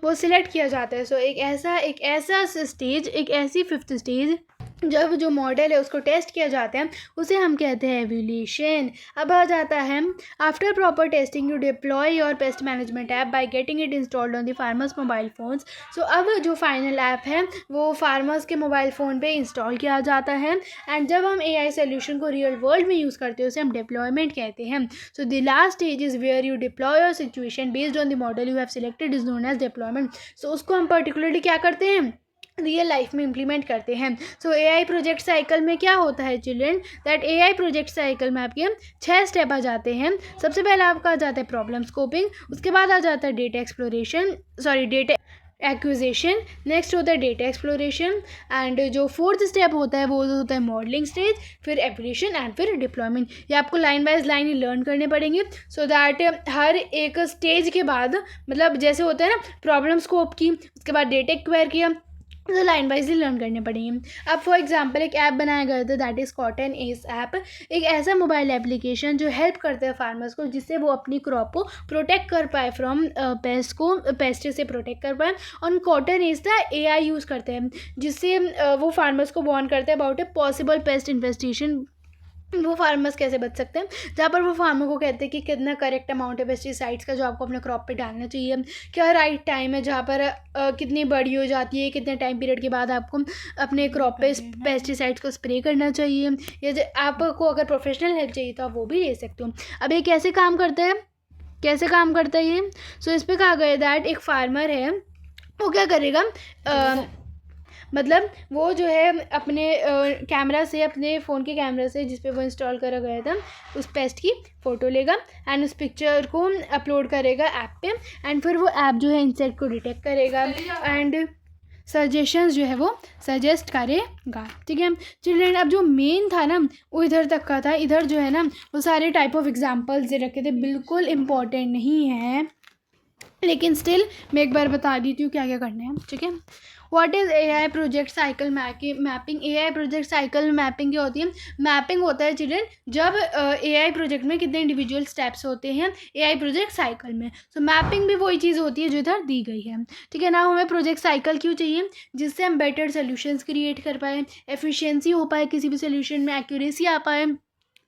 वो सिलेक्ट किया जाता है. सो एक ऐसा स्टेज, एक ऐसी 5th स्टेज जब जो मॉडल है उसको टेस्ट किया जाता है उसे हम कहते हैं एवल्यूशन. अब आ जाता है after proper testing you deploy your pest management app by getting it installed on the farmers mobile phones. So अब जो फाइनल ऐप है वो फार्मर्स के मोबाइल फ़ोन पे इंस्टॉल किया जाता है, एंड जब हम AI सोल्यूशन को रियल वर्ल्ड में यूज़ करते हैं उसे हम डिप्लॉयमेंट कहते हैं. So the last stage is where you deploy your situation based on the model you have selected is known as deployment. So उसको हम पर्टिकुलरली क्या करते हैं, रियल लाइफ में इम्प्लीमेंट करते हैं। सो एआई प्रोजेक्ट साइकिल में क्या होता है children, that AI project cycle में आपके 6 स्टेप आ जाते हैं। सबसे पहले आपका आ जाता है प्रॉब्लम स्कोपिंग, उसके बाद आ जाता है डेटा एक्विजिशन, नेक्स्ट होता है डेटा एक्सप्लोरेशन, एंड जो फोर्थ स्टेप होता है वो होता है मॉडलिंग स्टेज, फिर एप्लीकेशन एंड फिर डिप्लॉयमेंट। ये आपको line by line he learn करने पड़ेंगे, सो दैट हर एक स्टेज के बाद, मतलब जैसे होता है ना प्रॉब्लम स्कोप की, उसके बाद डेटा एक्वायर किया, तो लाइन वाइज ही लर्न करने पड़ेंगे। अब फॉर एग्जांपल एक ऐप बनाया गया था, that is cotton S app, एक ऐसा मोबाइल एप्लीकेशन जो हेल्प करता है फार्मर्स को, जिससे वो अपनी क्रॉप को प्रोटेक्ट कर पाए फ्रॉम पेस्ट से प्रोटेक्ट कर पाए। और कॉटन एस का एआई यूज़ करते हैं, जिससे वो फार्मर्स को वार्न करते हैं about a possible paste infestation, वो फार्मर्स कैसे बच सकते हैं, जहाँ पर वो फार्मर को कहते हैं कि कितना करेक्ट अमाउंट है पेस्टिसाइड्स का जो आपको अपने क्रॉप पे डालना चाहिए, क्या राइट टाइम है, जहाँ पर कितनी बड़ी हो जाती है, कितने टाइम पीरियड के बाद आपको अपने क्रॉप पे पेस्टिसाइड्स को स्प्रे करना चाहिए, या आपको अगर प्रोफेशनल हेल्प चाहिए तो आप वो भी ले सकते हो। अब ये कैसे काम करता है ये, सो इस पर कहा गया है दैट एक फार्मर है, वो क्या करेगा, मतलब वो जो है अपने कैमरा से, अपने फ़ोन के कैमरा से जिस पे वो इंस्टॉल करा गया था, उस पेस्ट की फ़ोटो लेगा एंड उस पिक्चर को अपलोड करेगा ऐप पे, एंड फिर वो ऐप जो है इंसेक्ट को डिटेक्ट करेगा एंड सजेशंस जो है वो सजेस्ट करेगा। ठीक है चिल्ड्रन, अब जो मेन था ना वो इधर तक का था, इधर जो है ना वो सारे टाइप ऑफ एग्जांपल्स दे रखे थे, बिल्कुल इम्पॉर्टेंट नहीं है, लेकिन स्टिल मैं एक बार बता देती हूँ क्या क्या करना है। ठीक है, what is AI project cycle mapping. AI project cycle mapping क्या होती है, मैपिंग होता है चिल्ड्रन जब एआई प्रोजेक्ट में कितने इंडिविजुअल स्टेप्स होते हैं एआई प्रोजेक्ट साइकिल में। सो मैपिंग भी वही चीज़ होती है जो इधर दी गई है। ठीक है ना, हमें प्रोजेक्ट साइकिल क्यों चाहिए, जिससे हम बेटर सोल्यूशंस क्रिएट कर पाए, एफिशिएंसी हो पाए किसी भी सोल्यूशन में, एक्यूरेसी आ पाए,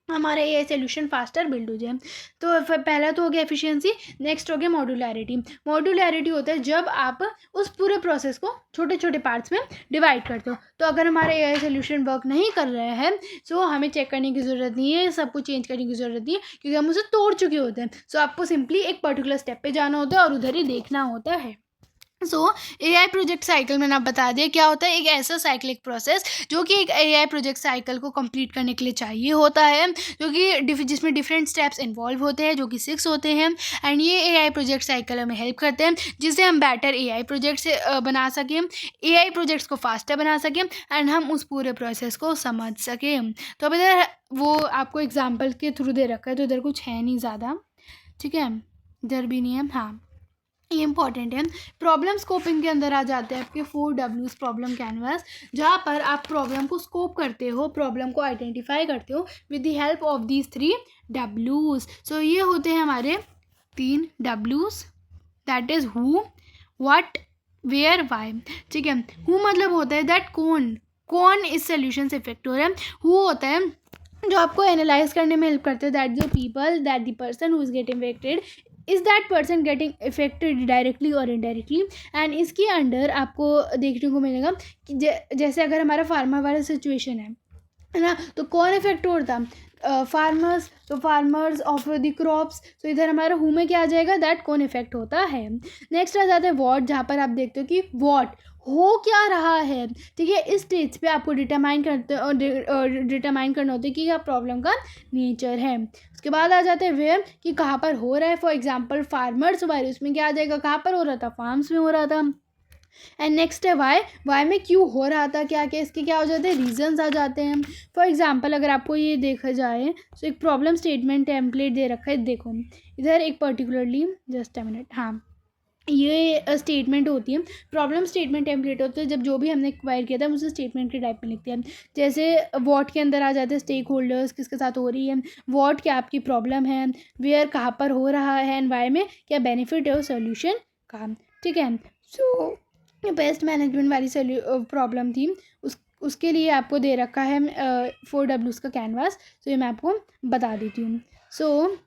हमारा ये सोल्यूशन फास्टर बिल्ड हो जाए। तो पहला तो हो गया एफिशिएंसी, नेक्स्ट हो गया मॉड्यूलैरिटी। मॉड्यूलैरिटी होता है जब आप उस पूरे प्रोसेस को छोटे छोटे पार्ट्स में डिवाइड करते हो। तो अगर हमारा ये सोल्यूशन वर्क नहीं कर रहा है सो हमें चेक करने की ज़रूरत नहीं है, सब कुछ चेंज करने की ज़रूरत नहीं है, क्योंकि हम उसे तोड़ चुके होते हैं। सो आपको सिंपली एक पर्टिकुलर स्टेप पे जाना होता है और उधर ही देखना होता है। सो एआई प्रोजेक्ट साइकिल मैंने आप बता दिया क्या होता है, एक ऐसा साइक्लिक प्रोसेस जो कि एक एआई प्रोजेक्ट साइकिल को कंप्लीट करने के लिए चाहिए होता है, जो कि जिसमें डिफरेंट स्टेप्स इन्वॉल्व होते हैं, जो कि 6 होते हैं। एंड ये एआई प्रोजेक्ट साइकिल हमें हेल्प करते हैं, जिससे हम बेटर एआई प्रोजेक्ट से बना सकें, एआई प्रोजेक्ट्स को फास्टर बना सकें, एंड हम उस पूरे प्रोसेस को समझ सकें। तो अब इधर वो आपको एग्जाम्पल के थ्रू दे रखा है, तो इधर कुछ है नहीं ज़्यादा। ठीक है, इधर भी नहीं है, हाँ ये इंपॉर्टेंट है। प्रॉब्लम स्कोपिंग के अंदर आ जाते हैं आपके 4 Ws प्रॉब्लम कैनवास, जहाँ पर आप प्रॉब्लम को स्कोप करते हो, प्रॉब्लम को आइडेंटिफाई करते हो with the help of these 3 Ws। सो ये होते हैं हमारे 3 Ws, that is who, what, where, why. ठीक है, हु मतलब होता है दैट कौन इस सोल्यूशन से इफेक्ट हो रहा है, हु होता है जो आपको एनालाइज करने में हेल्प करते हैं, that the person who is getting affected, is that person getting affected directly और इनडायरेक्टली। एंड इसके अंडर आपको देखने को मिलेगा कि जैसे अगर हमारा फार्मर वाला सिचुएशन है ना, तो कौन इफेक्ट होता है, फार्मर्स, तो फार्मर्स ऑफ द क्रॉप्स। तो इधर हमारा हु में क्या आ जाएगा, दैट कौन इफेक्ट होता है। नेक्स्ट आ जाता है व्हाट, जहाँ पर आप देखते हो कि व्हाट हो क्या रहा है। ठीक है, इस स्टेज पे आपको डिटरमाइन करना होता है कि क्या प्रॉब्लम का नेचर है। उसके बाद आ जाते हैं वेयर, कि कहाँ पर हो रहा है। फॉर एग्जांपल फार्मर्स वाले, उसमें क्या आ जाएगा, कहाँ पर हो रहा था, फार्म्स में हो रहा था। एंड नेक्स्ट है वाई में क्यों हो रहा था, क्या क्या इसके क्या हो जाते हैं, रीजंस आ जाते हैं। फॉर एग्जांपल अगर आपको ये देखा जाए तो एक प्रॉब्लम स्टेटमेंट टेम्पलेट दे रखा है, देखो इधर एक पर्टिकुलरली, जस्ट अ मिनट, हाँ ये स्टेटमेंट होती है, प्रॉब्लम स्टेटमेंट टेम्पलेट होता है, जब जो भी हमने एक्वायर किया था हम उसे स्टेटमेंट के टाइप में लिखते हैं। जैसे व्हाट के अंदर आ जाते हैं स्टेक होल्डर्स, किसके साथ हो रही है, व्हाट क्या आपकी प्रॉब्लम है, वेयर कहाँ पर हो रहा है, एंड वाई में क्या बेनिफिट है उस सोल्यूशन का। ठीक है, सो पेस्ट मैनेजमेंट वाली प्रॉब्लम थी, उसके लिए आपको दे रखा है 4 Ws का कैनवास। तो ये मैं आपको बता देती हूँ। सो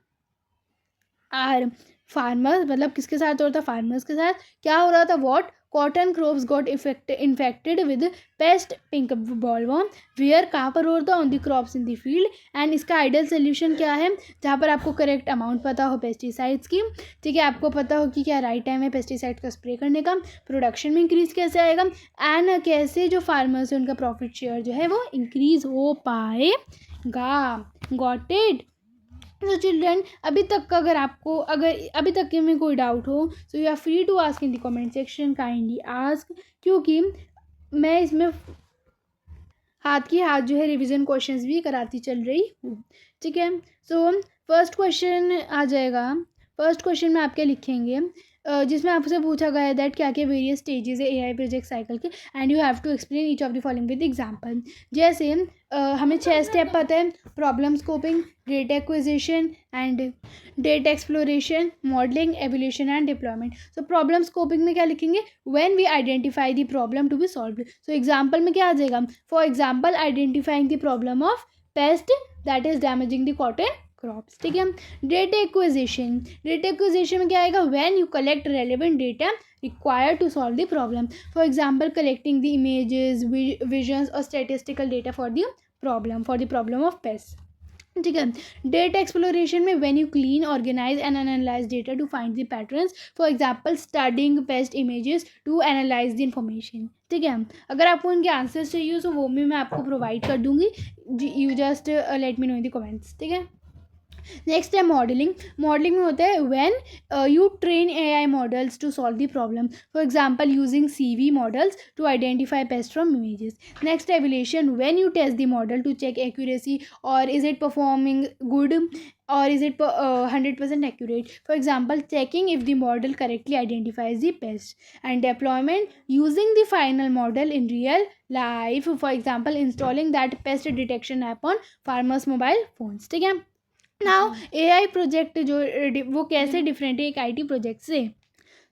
आर फार्मर्स मतलब किसके साथ हो रहा था, फार्मर्स के साथ क्या हो रहा था, what cotton crops got infected with pest pink bollworm where, कहाँ पर हो था, on the crops in the field. And इसका आइडियल सोल्यूशन क्या है, जहाँ पर आपको करेक्ट अमाउंट पता हो पेस्टिसाइड्स की, ठीक है, आपको पता हो कि क्या राइट टाइम है पेस्टिसाइड का स्प्रे करने का, प्रोडक्शन में इंक्रीज कैसे आएगा, एंड कैसे जो फार्मर्स है उनका प्रॉफिट शेयर जो है वो इंक्रीज हो पाएगा। Got it. तो चिल्ड्रन, अभी तक का अगर अभी तक के में कोई डाउट हो, so you are free to ask in the comment section, kindly ask, क्योंकि मैं इसमें हाथ जो है रिवीजन क्वेश्चंस भी कराती चल रही हूँ, ठीक है। सो फर्स्ट क्वेश्चन आ जाएगा। फर्स्ट क्वेश्चन में आप क्या लिखेंगे, जिसमें आपसे पूछा गया है दैट क्या क्या वेरियस स्टेजेस है एआई प्रोजेक्ट साइकिल के, and you have to explain each of the following with example. जैसे हमें 6 स्टेप पता है, problem scoping, data acquisition and data exploration, modelling, evolution and deployment. So problem scoping में क्या लिखेंगे, when we identify the problem to be solved. So example में क्या आ जाएगा, for example identifying the problem of pest that is damaging the cotton crops, ठीक है। Data acquisition में क्या आएगा, when you collect relevant data required to solve the problem, for example collecting the images, visions or statistical data for the problem of pests, ठीक है। Data exploration में when you clean, organise and analyse data to find the patterns, for example studying pest images to analyse the information, ठीक है। अगर आपको इनके answers चाहिए तो वो भी मैं आपको प्रोवाइड कर दूंगी, you just let me know in the comments, ठीक है। नेक्स्ट है मॉडलिंग में होता है when you train AI models to solve the problem, for example using CV models to identify pest from images. Next evolution, when you test the model to check accuracy और is it performing good or is it 100% accurate, for example checking if the model correctly identifies the pest, and deployment, using the final model in real life, for example installing that pest detection app on farmers mobile phones, ठीक है। Now AI project जो वो कैसे different है एक IT project से,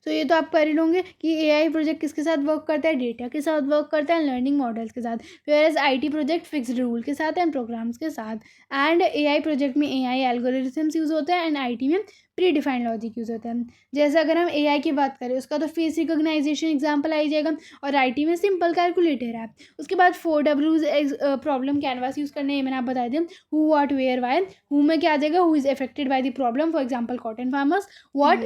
तो ये तो आप कर ही लोगे कि एआई प्रोजेक्ट किसके साथ वर्क करता है, डेटा के साथ वर्क करता है, लर्निंग मॉडल्स के साथ, whereas IT project fixed rule के साथ एंड प्रोग्राम्स के साथ। एंड एआई प्रोजेक्ट में एआई एल्गोरिथम्स यूज़ होते हैं एंड आईटी में प्री डिफाइंड लॉजिक यूज़ होता है। जैसे अगर हम एआई की बात करें उसका तो फेस रिकॉग्नाइजेशन एग्जाम्पल आ जाएगा, और आईटी में सिंपल कैलकुलेटर है। उसके बाद 4W प्रॉब्लम कैनवास यूज़ करने, मैंने आप बता दिया, who what where why. Who में क्या आ जाएगा, who is affected by the problem, for example cotton farmers. What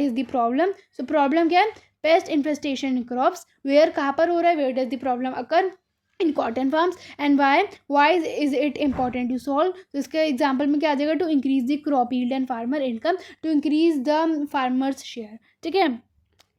is the problem, so problem क्या है, pest infestation in crops. Where कहाँ पर हो रहा है, where does the problem occur in cotton farms, and why is it important to solve. तो इसके example में क्या आ जाएगा, to increase the crop yield and farmer income, to increase the farmers share, ठीक है।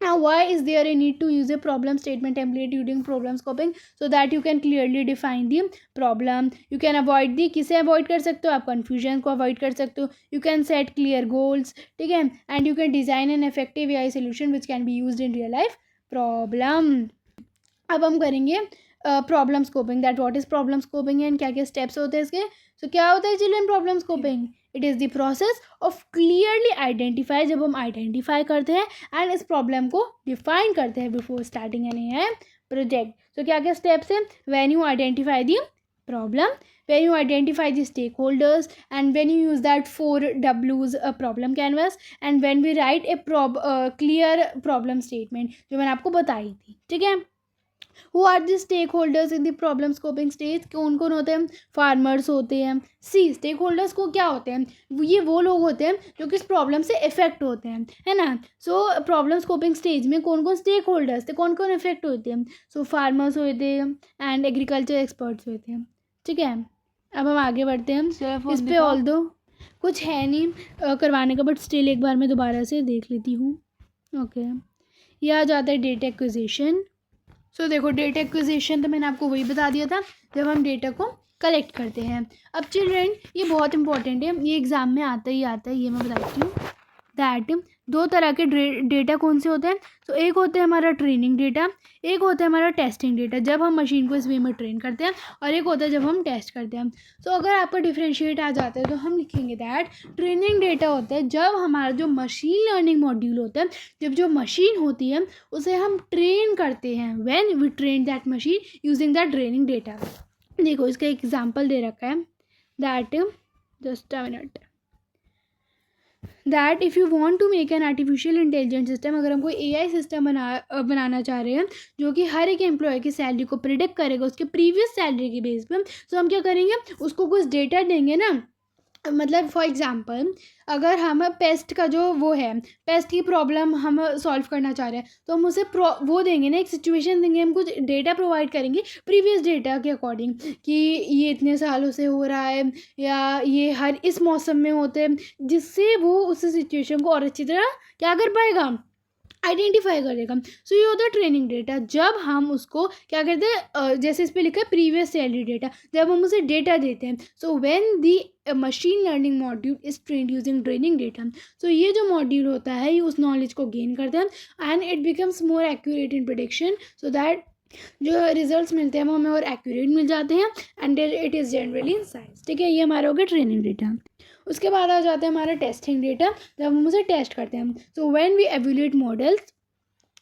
Now why is there a need to use a problem statement template during problem scoping, so that you can clearly define the problem, you can avoid the, किसे avoid कर सकते हो आप, confusion को avoid कर सकते हो, you can set clear goals, ठीक है, and you can design an effective AI solution which can be used in real life problem। अब हम करेंगे problem scoping, that what is problem scoping and क्या क्या स्टेप्स होते हैं इसके। सो क्या होता है children problem scoping, it is the process of clearly identify, जब हम आइडेंटिफाई करते हैं एंड इस प्रॉब्लम को डिफाइन करते हैं before starting an AI project. So क्या क्या स्टेप्स हैं, when you identify the problem, when you identify the stakeholders, and when you use that 4Ws problem canvas, and when we write a clear problem statement जो मैंने आपको बताई थी, ठीक है। Who are the stakeholders in the problem scoping stage, कौन कौन होते हैं, फार्मर्स होते हैं। सी स्टेक को क्या होते हैं, ये वो लोग होते हैं जो कि इस प्रॉब्लम से इफेक्ट होते हैं, है ना। सो प्रॉब्लम स्कोपिंग स्टेज में कौन कौन स्टेक होल्डर्स थे, कौन कौन इफेक्ट होते हैं, सो फार्मर्स होते हैं एंड एग्रीकल्चर एक्सपर्ट्स होते हैं, ठीक है। अब हम आगे बढ़ते हैं इस पर, ऑल दो कुछ है नहीं करवाने का, बट स्टिल एक बार मैं दोबारा से देख लेती हूँ। ओके, ये आ जाता है डेटा एक्विजिशन। सो देखो डेटा एक्विजिशन तो मैंने आपको वही बता दिया था, जब हम डेटा को कलेक्ट करते हैं। अब चिल्ड्रन ये बहुत इंपॉर्टेंट है, ये एग्ज़ाम में आता ही आता है, ये मैं बताती हूँ दैट दो तरह के डेटा कौन से होते हैं। तो एक होता है हमारा ट्रेनिंग डेटा, एक होता है हमारा टेस्टिंग डेटा, जब हम मशीन को इस वे में ट्रेन करते हैं, और एक होता है जब हम टेस्ट करते हैं। तो अगर आपका डिफ्रेंशिएट आ जाता है तो हम लिखेंगे दैट ट्रेनिंग डेटा होता है जब हमारा जो मशीन लर्निंग मॉड्यूल होता है, जब जो मशीन होती है उसे हम ट्रेन करते हैं, when we train that machine using that training data. देखो इसका एग्जाम्पल दे रखा है that, just a minute, that if you want to make an artificial intelligent system, अगर हम कोई एआई सिस्टम बनाना चाह रहे हैं जो कि हर एक एम्प्लॉय की सैलरी को प्रिडिक्ट करेगा उसके प्रीवियस सैलरी के बेस पे, तो हम क्या करेंगे, उसको कुछ डेटा देंगे ना। मतलब फॉर एग्जांपल अगर हम पेस्ट का जो वो है, पेस्ट की प्रॉब्लम हम सॉल्व करना चाह रहे हैं, तो हम उसे वो देंगे ना, एक सिचुएशन देंगे, हम कुछ डेटा प्रोवाइड करेंगे प्रीवियस डेटा के अकॉर्डिंग कि ये इतने सालों से हो रहा है या ये हर इस मौसम में होते हैं, जिससे वो उस सिचुएशन को और अच्छी तरह क्या कर पाएगा, आइडेंटिफाई करेगा। सो ये होता है ट्रेनिंग डेटा। जब हम उसको क्या करते हैं, जैसे इस पे लिखा है प्रीवियस सैलरी डेटा, जब हम उसे डेटा देते हैं, so when the machine learning module is trained using training data, so ये जो मॉड्यूल होता है ये उस नॉलेज को गेन करता है and it becomes more accurate in prediction, so that जो रिजल्ट्स मिलते हैं वो हमें और एक्यूरेट मिल जाते हैं and it is generally in science. ठीक है, ये हमारा हो गया ट्रेनिंग डेटा। उसके बाद आ जाता है हमारा टेस्टिंग डेटा, जब हम उसे टेस्ट करते हैं। So when we evaluate models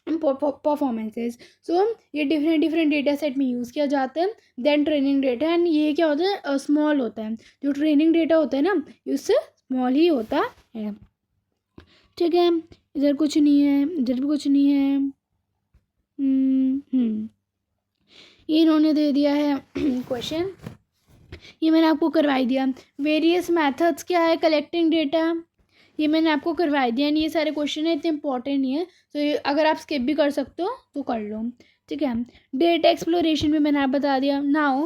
performances, so ये डिफरेंट डेटा सेट में यूज़ किया जाता है। देन ट्रेनिंग डेटा, एंड ये क्या होता है, स्मॉल होता है। जो ट्रेनिंग डेटा होता है ना, उससे स्मॉल ही होता है। ठीक है, इधर कुछ नहीं है, इधर भी कुछ नहीं है। ये इन्होंने दे दिया है क्वेश्चन, ये मैंने आपको करवाई दिया। वेरियस मेथड्स क्या है कलेक्टिंग डेटा, ये मैंने आपको करवाई दिया। ये सारे क्वेश्चन है, इतने इंपॉर्टेंट नहीं है, तो अगर आप स्किप भी कर सकते हो तो कर लो। ठीक है, डेटा एक्सप्लोरेशन भी मैंने आप बता दिया। Now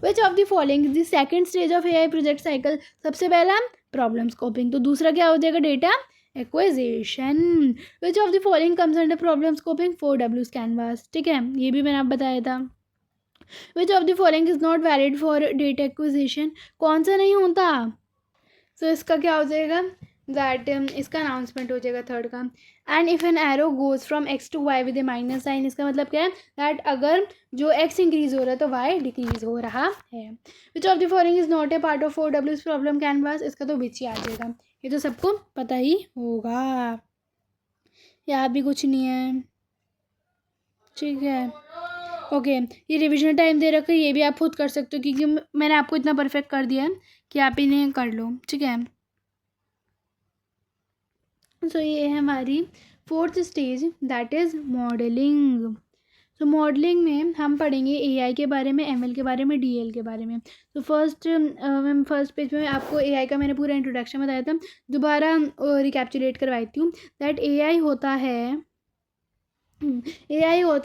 which of the following the second stage of AI project cycle, सबसे पहला प्रॉब्लम स्कोपिंग, तो दूसरा क्या हो जाएगा, data acquisition. Which of the following comes under problem scoping, 4W canvas. ठीक है, ये भी मैंने आप बताया था। Which of the following is not valid for data acquisition, कौन सा नहीं होता, सो इसका क्या हो जाएगा, दैट इसका अनाउंसमेंट हो जाएगा थर्ड का। And if an arrow goes from X to Y with a minus sign, इसका मतलब क्या है, दैट अगर जो एक्स इंक्रीज हो रहा है तो वाई डिक्रीज हो रहा है। Which of the following is not a part of 4W problem canvas, इसका तो विच ही आ जाएगा, ये तो सबको पता ही होगा, यहाँ भी कुछ नहीं है। ठीक है, ओके, ये रिविजन टाइम दे रखा है, ये भी आप खुद कर सकते हो क्योंकि मैंने आपको इतना परफेक्ट कर दिया है कि आप इन्हें कर लो। ठीक है, सो ये है हमारी fourth stage, that is modelling. तो मॉडलिंग में हम पढ़ेंगे एआई के बारे में, एमएल के बारे में, डीएल के बारे में। तो फर्स्ट पेज में आपको एआई का मैंने पूरा इंट्रोडक्शन बताया था, दोबारा रिकैप्चुलेट करवाती हूँ। दैट एआई होता है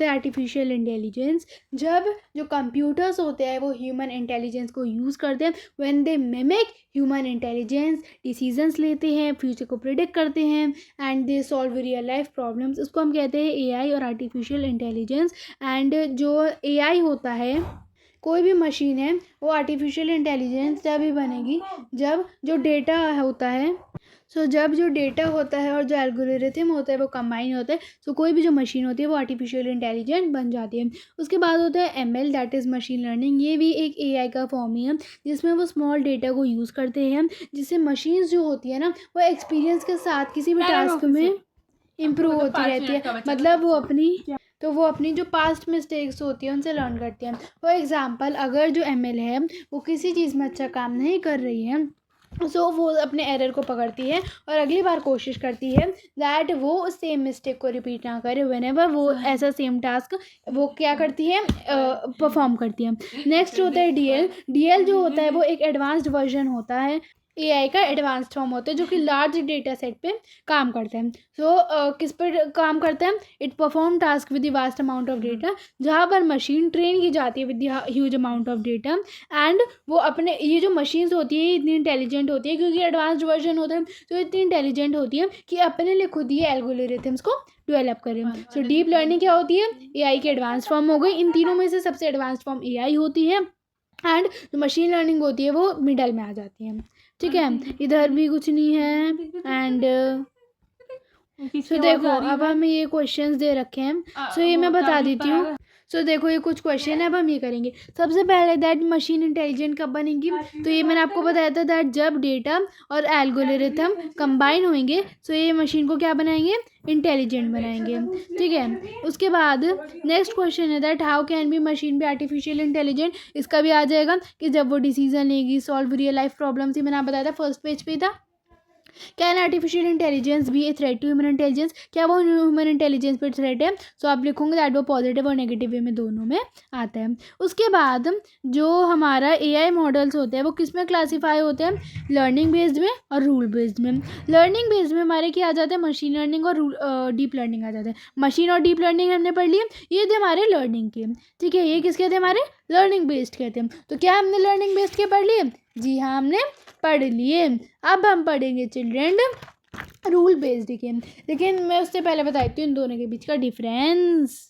आर्टिफिशियल इंटेलिजेंस। जब जो कंप्यूटर्स होते हैं वो ह्यूमन इंटेलिजेंस को यूज़ करते हैं, when they mimic human intelligence, decisions लेते हैं, फ्यूचर को प्रिडिक्ट करते हैं and they solve real life problems, उसको हम कहते हैं एआई और आर्टिफिशियल इंटेलिजेंस। एंड जो एआई होता है, कोई भी मशीन है वो आर्टिफिशियल इंटेलिजेंस जब भी बनेगी जब जो डेटा होता है, जब जो डेटा होता है और जो एल्गोरिथम होता है वो कंबाइन होता है, कोई भी जो मशीन होती है वो आर्टिफिशियल इंटेलिजेंट बन जाती है। उसके बाद होता है ML, that is machine learning. ये भी एक एआई का फॉर्म ही है जिसमें वो स्मॉल डेटा को यूज़ करते हैं, जिससे मशीन्स जो होती है ना वो एक्सपीरियंस के साथ किसी भी टास्क में इम्प्रूव होती रहती है। मतलब वो अपनी जो पास्ट मिस्टेक्स होती है उनसे लर्न करती हैं। फॉर एग्जांपल अगर जो एमएल है वो किसी चीज़ में अच्छा काम नहीं कर रही है, वो अपने एरर को पकड़ती है और अगली बार कोशिश करती है दैट वो उस सेम मिस्टेक को रिपीट ना करे, व्हेनेवर वो ऐसा सेम टास्क वो क्या करती है, परफॉर्म करती है। नेक्स्ट होता है डीएल जो होता है वो एक एडवांस्ड वर्जन होता है, एआई का एडवांस्ड फॉर्म होता है जो कि लार्ज डेटा सेट पे काम करते हैं। किस पर काम करते हैं, it perform task with the vast amount of data, जहाँ पर मशीन ट्रेन की जाती है with the huge amount of data. And वो अपने ये जो मशीन्स होती है इतनी इंटेलिजेंट होती है क्योंकि एडवांस्ड वर्जन होता है, तो इतनी इंटेलिजेंट होती है कि अपने लिए खुद ही एल्गोरिथम्स को डेवलप करें। डीप लर्निंग क्या होती है, एआई की एडवांस फॉर्म हो गई। इन तीनों में से सबसे एडवांस फॉर्म एआई होती है एंड जो मशीन लर्निंग होती है वो मिडल में आ जाती है। ठीक है, इधर भी कुछ नहीं है। एंड देखो अब हमें ये क्वेश्चंस दे रखे हैं, ये मैं बता देती हूँ। देखो ये कुछ क्वेश्चन है, अब हम ये करेंगे। सबसे पहले दैट मशीन इंटेलिजेंट कब बनेगी, तो ये मैंने आपको बताया था दैट जब डेटा और एल्गोरिथम कंबाइन होंगे ये मशीन को क्या बनाएंगे, इंटेलिजेंट बनाएंगे। ठीक है, उसके बाद नेक्स्ट क्वेश्चन है that how can be machine be artificial intelligent. इसका भी आ जाएगा कि जब वो डिसीजन लेगी, सॉल्व रियल लाइफ प्रॉब्लम्स, ही मैंने आप बताया था फर्स्ट पेज पे था। Can artificial intelligence be a threat to human intelligence, क्या वो ह्यूमन इंटेलिजेंस पर थ्रेट है? सो आप लिखोगे दैट वो पॉजिटिव और नेगेटिव वे में दोनों में आता है। उसके बाद जो हमारा एआई मॉडल्स होते हैं वो किस में क्लासीफाई होते हैं? लर्निंग बेस्ड में और रूल बेस्ड में। लर्निंग बेस्ड में हमारे क्या आ जाते हैं? मशीन लर्निंग और डीप लर्निंग आ जाते हैं। मशीन और डीप लर्निंग हमने पढ़ लिए, ये थे हमारे लर्निंग के, ठीक है। ये किसके थे? हमारे लर्निंग बेस्ड के थे। तो क्या हमने लर्निंग बेस्ड के पढ़ लिए? जी हाँ, हमने पढ़ लिए। अब हम पढ़ेंगे चिल्ड्रन रूल बेस्ड के, लेकिन मैं उससे पहले बताती हूँ इन दोनों के बीच का डिफरेंस।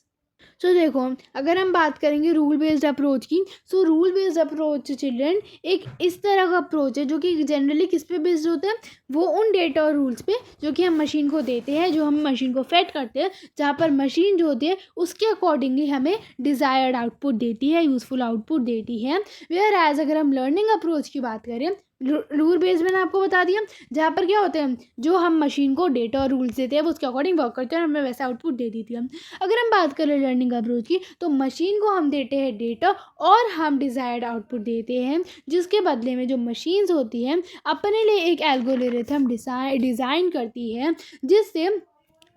सो देखो, अगर हम बात करेंगे रूल बेस्ड अप्रोच की, so rule based approach children एक इस तरह का अप्रोच है जो कि जनरली किस पे बेस्ड होता है? वो उन डेटा और रूल्स पे जो कि हम मशीन को देते हैं, जो हम मशीन को फेड करते हैं, जहाँ पर मशीन जो होती है उसके अकॉर्डिंगली हमें डिज़ायर्ड आउटपुट देती है, यूज़फुल आउटपुट देती है। वेयर एज अगर हम लर्निंग अप्रोच की बात करें, रूल बेस्ड मैंने आपको बता दिया, जहाँ पर क्या होता है, जो हम मशीन को डेटा और रूल्स देते हैं वो उसके अकॉर्डिंग वर्क करते हैं और हमें वैसा आउटपुट दे देती है। अगर हम बात करें लर्निंग अप्रोच की, तो मशीन को हम देते हैं डेटा और हम डिज़ायर्ड आउटपुट देते हैं, जिसके बदले में जो मशीन्स होती हैं अपने लिए एक एल्गोरिथम डिज़ाइन करती है, जिससे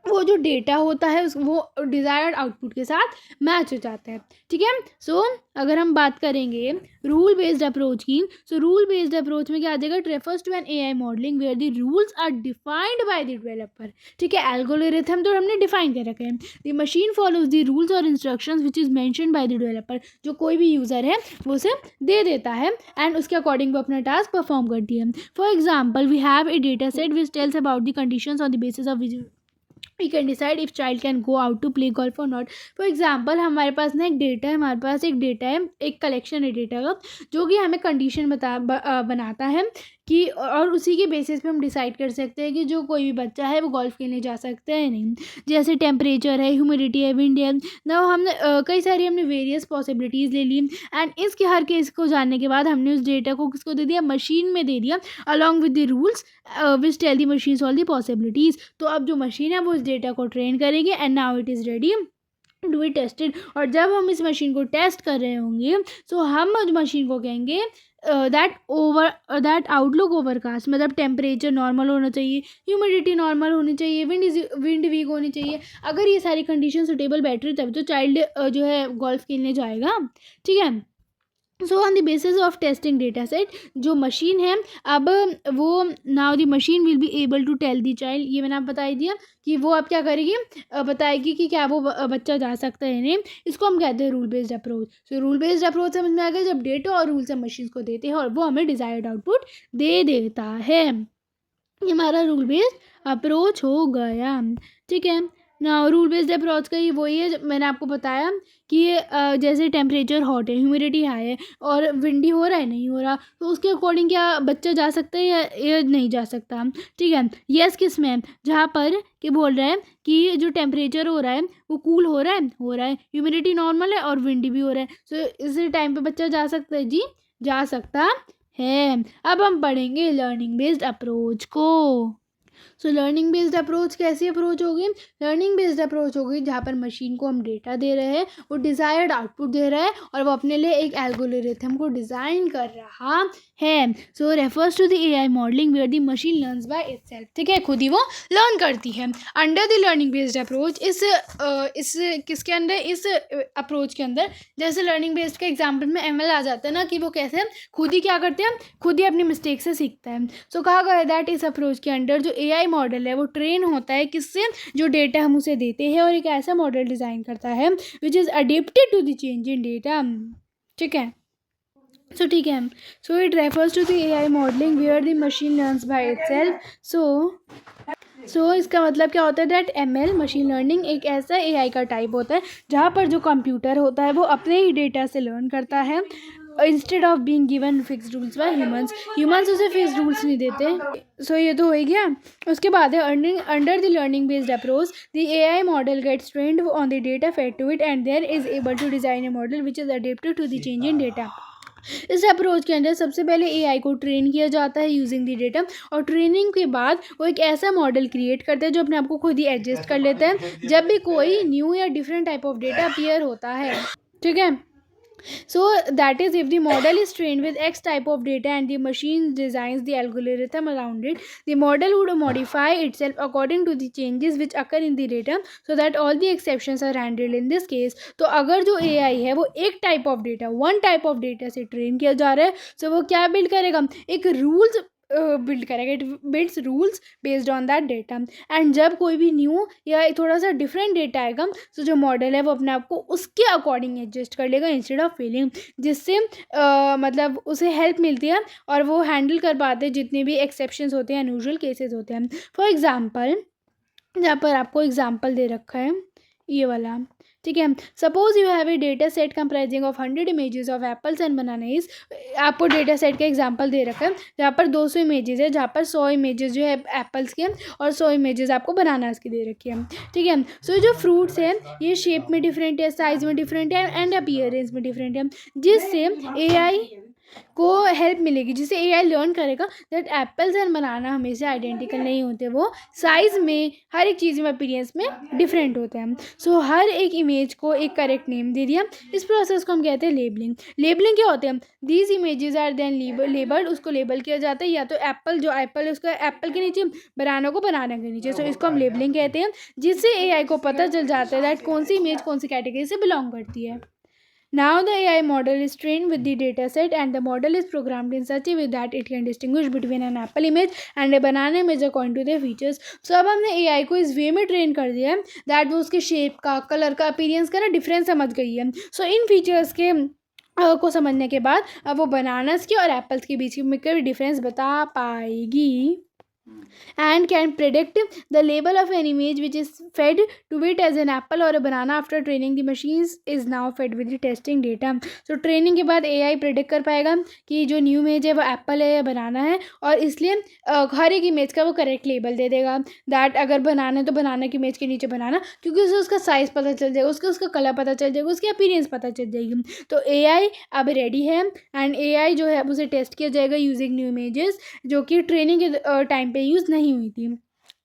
वो जो डेटा होता है वो डिज़ायर्ड आउटपुट के साथ मैच हो जाता है, ठीक है। सो अगर हम बात करेंगे रूल बेस्ड अप्रोच की, सो रूल बेस्ड अप्रोच में क्या आ जाएगा? It refers to an AI modelling where the rules are defined by the developer, ठीक है। एल्गोरिथम तो हमने डिफाइन कर रखे हैं, the machine follows the rules और instructions which is mentioned by the developer, जो कोई भी यूज़र है वो उसे दे देता है एंड उसके अकॉर्डिंग वो अपना टास्क परफॉर्म करती है। For example, we have a data set which tells about the conditions on the basis of we can decide if child can go out to play golf or not। For example, हमारे पास ना एक data है, हमारे पास एक data है, एक collection है data का, जो कि हमें कंडीशन बनाता है कि, और उसी के बेसिस पे हम डिसाइड कर सकते हैं कि जो कोई भी बच्चा है वो गोल्फ खेलने जा सकता है नहीं। जैसे टेम्परेचर है, ह्यूमिडिटी है, विंड है। ना हमने कई सारी हमने वेरियस पॉसिबिलिटीज़ ले ली एंड इसके हर केस को जानने के बाद हमने उस डेटा को किसको दे दिया? मशीन में दे दिया, along with the rules which tell the machines all the possibilities. तो अब जो मशीन है वो इस डेटा को ट्रेन करेगी and now it is ready to be tested. और जब हम इस मशीन को टेस्ट कर रहे होंगे, सो हम उस मशीन को कहेंगे दैट आउटलुक ओवरकास्ट, मतलब टेम्परेचर नॉर्मल होना चाहिए, ह्यूमिडिटी नॉर्मल होनी चाहिए, विंड वीक होनी चाहिए। अगर ये सारी कंडीशन सुटेबल बैठ रही तब तो चाइल्ड जो है गोल्फ खेलने जाएगा, ठीक है। So on the basis of testing data set, जो मशीन है अब वो now the machine will be able to tell the child, ये मैंने आप बता ही दिया कि वो अब क्या करेगी? बताएगी कि क्या वो बच्चा जा सकता है नहीं। इसको हम कहते हैं rule based approach. So rule based approach समझ में आ गया, जब डेटा और रूल्स हम मशीन को देते हैं और वो हमें डिज़ायर्ड आउटपुट दे देता है। ये हमारा रूल बेस्ड अप्रोच हो गया, ठीक है ना। रूल बेस्ड अप्रोच का ये वही है मैंने आपको बताया कि जैसे टेम्परेचर हॉट है, ह्यूमिडिटी हाई है और विंडी हो रहा है नहीं हो रहा, तो उसके अकॉर्डिंग क्या बच्चा जा सकता है या नहीं जा सकता, ठीक है। यस किस में? जहाँ पर कि बोल रहा है कि जो टेम्परेचर हो रहा है वो कूल हो रहा है, ह्यूमिडिटी नॉर्मल है और विंडी भी हो रहा है, सो इस टाइम पे बच्चा जा सकता है, जी जा सकता है। अब हम पढ़ेंगे लर्निंग बेस्ड अप्रोच को। सो लर्निंग बेस्ड अप्रोच कैसी अप्रोच होगी? लर्निंग बेस्ड अप्रोच होगी जहाँ पर मशीन को हम डेटा दे रहे हैं, वो डिज़ायर्ड आउटपुट दे रहा है और वो अपने लिए एक एल्गोरिथम को डिज़ाइन कर रहा है। So refers to the AI modelling where the machine learns by itself, ठीक है, खुद ही वो लर्न करती है। Under the learning based approach, इस किसके अंदर? इस अप्रोच के अंदर, जैसे लर्निंग बेस्ड के एग्जाम्पल में एमएल आ जाता है ना, कि वो कैसे खुद ही क्या करते हैं, खुद ही अपनी मिस्टेक से सीखता है। सो कहा गया है दैट इस अप्रोच के अंडर जो एआई मॉडल है वो ट्रेन होता है किससे? जो डेटा हम उसे देते हैं, और एक ऐसा मॉडल डिज़ाइन करता है which is adapted to the change in data, ठीक है। सो ठीक है, so it refers to the AI modelling where the machine learns by itself. So इसका मतलब क्या होता है? दैट एमएल मशीन लर्निंग एक ऐसा एआई का टाइप होता है जहाँ पर जो कंप्यूटर होता है वो अपने ही डेटा से लर्न करता है, instead of being given fix rules bye humans उसे फिक्स रूल्स नहीं देते। सो ये तो हो ही गया। उसके बाद है under the learning based approach the AI model gets trained on the data fed to it and there is able to design a model which is adapted to the change in data. इस approach के अंदर सबसे पहले AI को train किया जाता है using the data, और ट्रेनिंग के बाद वो एक ऐसा मॉडल क्रिएट करता है जो अपने आप को खुद ही एडजस्ट कर लेता है जब भी कोई न्यू या different type of data appear होता है, ठीक है। So that is, if the model is trained with X type of data and the machine designs the algorithm around it, the model would modify itself according to the changes which occur in the data so that all the exceptions are handled in this case. तो अगर जो AI है वो एक type of data, one type of data से train किया जा रहा है, सो वो क्या बिल्ड करेगा, एक रूल्स बिल्ड करेगा, it builds rules based on that data. And जब कोई भी न्यू या थोड़ा सा डिफरेंट डेटा आएगा, तो जो मॉडल है वो अपने आप को उसके अकॉर्डिंग एडजस्ट कर लेगा इंस्टेड ऑफ फेलिंग, जिससे मतलब उसे हेल्प मिलती है और वो हैंडल कर पाते हैं जितने भी एक्सेप्शंस होते हैं, अनयूजुअल केसेस होते हैं. फॉर एग्जांपल, जहाँ पर आपको एग्जांपल दे रखा है ये वाला, ठीक है. Suppose you have a data set comprising of 100 images of apples and bananas. आपको डेटा सेट का एग्जांपल दे रखा है जहाँ पर 200 इमेजेस है, जहाँ पर 100 इमेजेस जो है एप्पल्स के और 100 इमेजेस आपको बनानास की दे रखी है, ठीक है. सो जो फ्रूट्स है ये शेप में डिफरेंट है, साइज में डिफरेंट है एंड अपीयरेंस में डिफरेंट है, जिससे AI को हेल्प मिलेगी, जिससे AI लर्न करेगा दैट एप्पल्स एंड बनाना हमेशा आइडेंटिकल नहीं होते, वो साइज़ में, हर एक चीज़ में, अपीयरेंस में डिफरेंट होते हैं. सो हर एक इमेज को एक करेक्ट नेम दे दिया. इस प्रोसेस को हम कहते हैं लेबलिंग. लेबलिंग क्या होते हैं, these images are then labelled, उसको लेबल किया जाता है, या तो एप्पल, जो एप्पल है उसका एप्पल के नीचे, बनाना को बनाना के नीचे. सो इसको हम लेबलिंग कहते हैं, जिससे AI को पता चल जाता है दैट कौन सी इमेज कौन सी कैटेगरी से बिलोंग करती है. Now the AI model is trained with the data set and the model is programmed in such a way that it can distinguish between an apple image and a banana image according to their features. So अब हमने AI को इस वे में train कर दिया है that वो उसके शेप का, कलर का, अपीयरेंस का ना डिफरेंस समझ गई है. सो इन फीचर्स के को समझने के बाद अब वो बनानास के और एप्पल्स के बीच में कोई डिफरेंस बता पाएगी and can predict the label of an image which is fed to it as an apple or a banana. After training, the machines is now fed with the testing data. So training के बाद AI predict कर पाएगा कि जो new image है वो Apple है या बनाना है, और इसलिए हर एक इमेज का वो करेक्ट लेबल दे देगा दैट अगर बनाना है तो बनाना की इमेज के नीचे बनाना, क्योंकि उसे उसका साइज़ पता चल जाएगा, उसका कलर पता चल जाएगा, उसकी अपीयरेंस पता चल जाएगी. तो AI अब रेडी है एंड AI जो है उसे टेस्ट किया जाएगा यूजिंग न्यू इमेजेस, जो कि ट्रेनिंग के टाइम पे यूज़ नहीं हुई थी.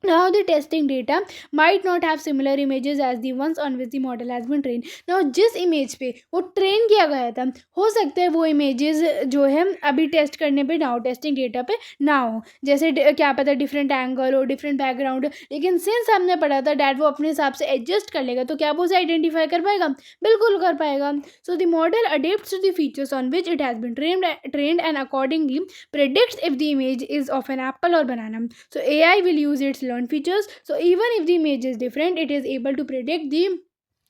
Now the testing data might not have similar images as the ones on which the model has been trained. Now जिस इमेज पे वो ट्रेन किया गया था, हो सकता है वो इमेजेस जो है अभी टेस्ट करने पे ना हो, टेस्टिंग डेटा पे ना हो, जैसे क्या पता डिफरेंट एंगल हो, डिफरेंट बैकग्राउंड हो, लेकिन सिंस हमने पढ़ा था डैट वो अपने हिसाब से एडजस्ट कर लेगा, तो क्या वो उसे आइडेंटिफाई कर पाएगा, बिल्कुल कर पाएगा. So the model adapts to the features on which it has been trained and accordingly predicts if the image is of an apple or banana. So AI will use its learned features, so even if the image is different, it is able to predict the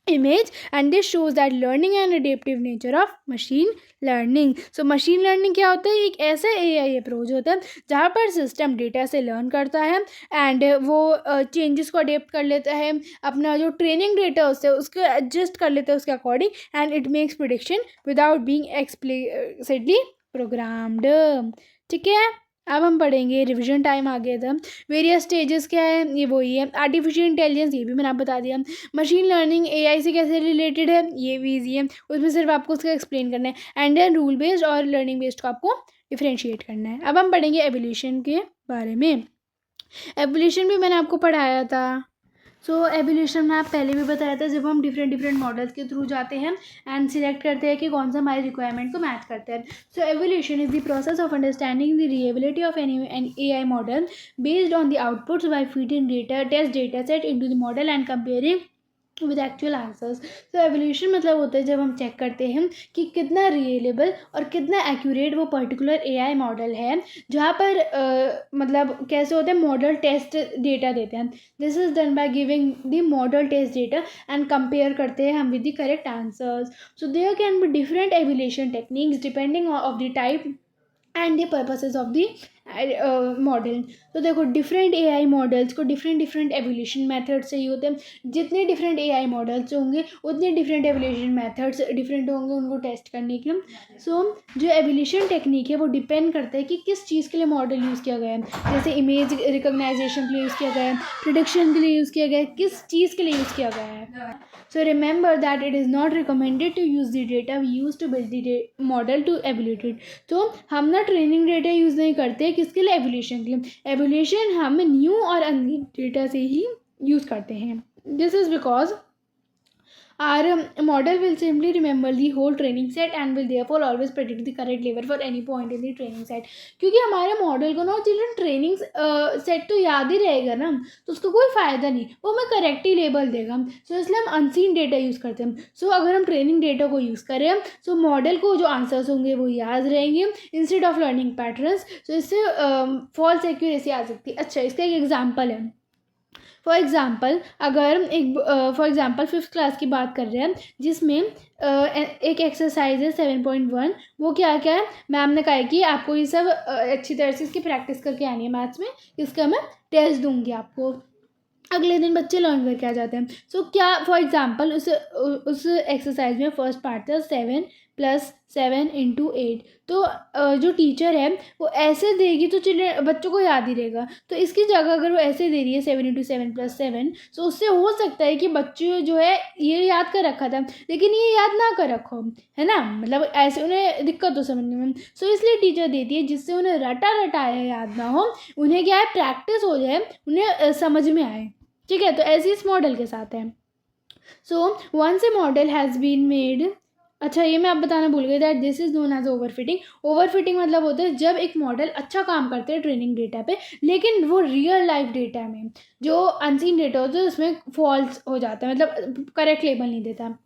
image, and this shows that learning and adaptive nature of machine learning. So machine learning क्या होता है, एक ऐसा AI approach होता है जहाँ पर system data से लर्न करता है एंड वो चेंजेस को अडेप्ट कर लेता है, अपना जो ट्रेनिंग डेटा उससे उसको एडजस्ट कर लेता है उसके according, and it makes prediction without being explicitly programmed. ठीक है, अब हम पढ़ेंगे, रिवीजन टाइम आ गया था. वेरियस स्टेजेस क्या है, ये वही है. आर्टिफिशियल इंटेलिजेंस, ये भी मैंने आपको बता दिया. मशीन लर्निंग AI से कैसे रिलेटेड है, ये भी ईजी है, उसमें सिर्फ आपको उसका एक्सप्लेन करना है. एंड देन रूल बेस्ड और लर्निंग बेस्ड को आपको डिफ्रेंशिएट करना है. अब हम पढ़ेंगे एवोल्यूशन के बारे में. एवोल्यूशन भी मैंने आपको पढ़ाया था. सो एवोल्यूशन में आप पहले भी बताया था, जब हम डिफरेंट मॉडल्स के थ्रू जाते हैं एंड सिलेक्ट करते हैं कि कौन सा हमारी रिक्वायरमेंट को मैच करता है. So evolution is the process of understanding the reliability of an AI model based on the outputs by feeding data test data set into the model and comparing with actual answers. तो evolution मतलब होता है जब हम check करते हैं कि कितना रिलेबल और कितना एक्यूरेट वो पर्टिकुलर AI मॉडल है, जहाँ पर मतलब कैसे होते हैं, मॉडल टेस्ट डेटा देते हैं. This is done by giving the model test data and compare करते हैं हम with the correct answers. So there can be different evolution techniques depending of the type and the purposes of the model. तो देखो different AI models को different evolution methods चाहिए होते हैं. जितने डिफरेंट AI मॉडल्स होंगे उतने डिफरेंट एवोल्यूशन मेथड्स डिफरेंट होंगे उनको टेस्ट करने के. सो जो एवोल्यूशन टेक्निक है वो डिपेंड करता है कि किस चीज़ के लिए मॉडल यूज़ किया गया है. जैसे इमेज रिकॉग्नाइजेशन के लिए यूज़ किया गया है, प्रिडिक्शन के लिए यूज़ किया गया है, किस चीज़ के लिए यूज़ किया गया है. So remember that it is not recommended to use the data we use to build the model to evaluate it. तो हम ना ट्रेनिंग डेटा यूज़ नहीं करते, किसके लिए, एवोल्यूशन के लिए. एवोल्यूशन हम न्यू और अननीड डेटा से ही यूज़ करते हैं. This is because our model will simply remember the whole training set and will therefore always predict the correct level for any point in the training set. क्योंकि हमारे model को ना children training set तो याद ही रहेगा ना, तो उसका कोई फ़ायदा नहीं, वो हमें करेक्ट ही लेबल देगा. सो इसलिए हम अनसीन डेटा यूज़ करते हैं. सो अगर हम ट्रेनिंग डेटा को यूज़ करें सो मॉडल को जो आंसर्स होंगे वो याद रहेंगे इंस्टेड ऑफ लर्निंग पैटर्न्स. सो इससे फॉल्स एक्यूरेसी आ सकती है. अच्छा, इसका एक एग्जाम्पल है. फॉर एग्ज़ाम्पल अगर फॉर एग्ज़ाम्पल 5th क्लास की बात कर रहे हैं जिसमें एक एक्सरसाइज है 7.1. वो क्या क्या है, मैम ने कहा है कि आपको ये सब अच्छी तरह से इसकी प्रैक्टिस करके आनी है मैथ्स में. इसका मैं टेस्ट दूंगी आपको. अगले दिन बच्चे लर्न करके आ जाते हैं. सो क्या फॉर एग्ज़ाम्पल उस एक्सरसाइज में फर्स्ट पार्ट था 7 + 7 × 8. तो जो टीचर है वो ऐसे देगी तो चिल्ड्रन बच्चों को याद ही रहेगा. तो इसकी जगह अगर वो ऐसे दे रही है 7 × 7 + 7, सो उससे हो सकता है कि बच्चे जो है ये याद कर रखा था लेकिन ये याद ना कर रखो, है ना. मतलब ऐसे उन्हें दिक्कत हो समझने में. सो इसलिए टीचर देती है जिससे उन्हें रटा रटाया याद ना हो, उन्हें क्या है प्रैक्टिस हो जाए, उन्हें समझ में आए. ठीक है, तो ऐसे इस मॉडल के साथ है. So once a model has been made. अच्छा, ये मैं आप बताना भूल गई that this is known as overfitting. Overfitting मतलब होता है जब एक मॉडल अच्छा काम करते हैं ट्रेनिंग डेटा पे लेकिन वो रियल लाइफ डेटा में जो अनसीन डेटा होता है उसमें फॉल्स हो जाता है, मतलब करेक्ट लेबल नहीं देता.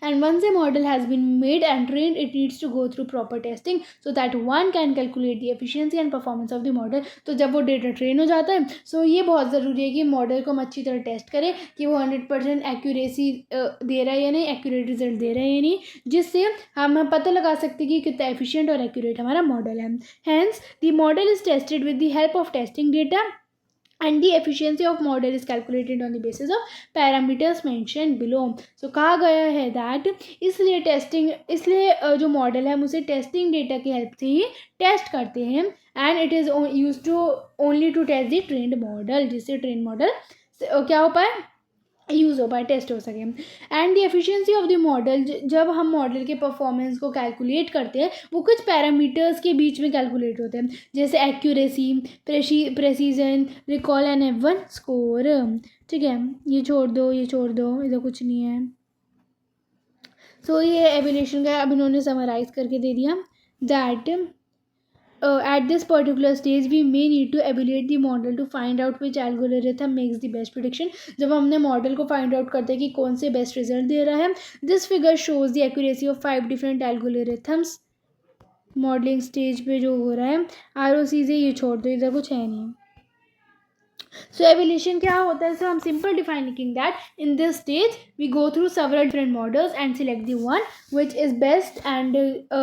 And once a model has been made and trained, it needs to go through proper testing so that one can calculate the efficiency and performance of the model. तो जब वो data train हो जाता है सो ये बहुत ज़रूरी है कि मॉडल को हम अच्छी तरह टेस्ट करें कि वो 100% एक्यूरेसी दे रहा है या नहीं, एक्यूरेट रिजल्ट दे रहा है या नहीं, जिससे हम पता लगा सकते हैं कि कितना एफिशिएंट और एक्यूरेट हमारा मॉडल है. Hence, the model is tested with the help of testing data and the efficiency of model is calculated on the basis of parameters mentioned below. So कहा गया है that इसलिए जो मॉडल है हम उसे टेस्टिंग डेटा की हेल्प से ही टेस्ट करते हैं and it is used to only to test the trained model, जिससे ट्रेन मॉडल क्या हो पाए, यूज़ हो पाए, टेस्ट हो सके. And the efficiency of the model, जब हम मॉडल के परफॉर्मेंस को कैलकुलेट करते हैं वो कुछ पैरामीटर्स के बीच में कैलकुलेट होते हैं जैसे accuracy, precision, recall and F1 score. ठीक है, ये छोड़ दो, ये छोड़ दो, इधर कुछ नहीं है. सो ये एवोल्यूशन का अब इन्होंने समराइज करके दे दिया that at this particular stage we may need to evaluate the model to find out which algorithm makes the best prediction. जब हमने मॉडल को फाइंड आउट करते हैं कि कौन से बेस्ट रिजल्ट दे रहा है. This figure shows the accuracy of 5 different algorithms. Modelling stage पे जो हो रहा है ROC से ये छोड़ दो, इधर कुछ है नहीं. सो एवोल्यूशन क्या होता है, सो हम simple defining that in this stage we go through several different models and select the one which is best and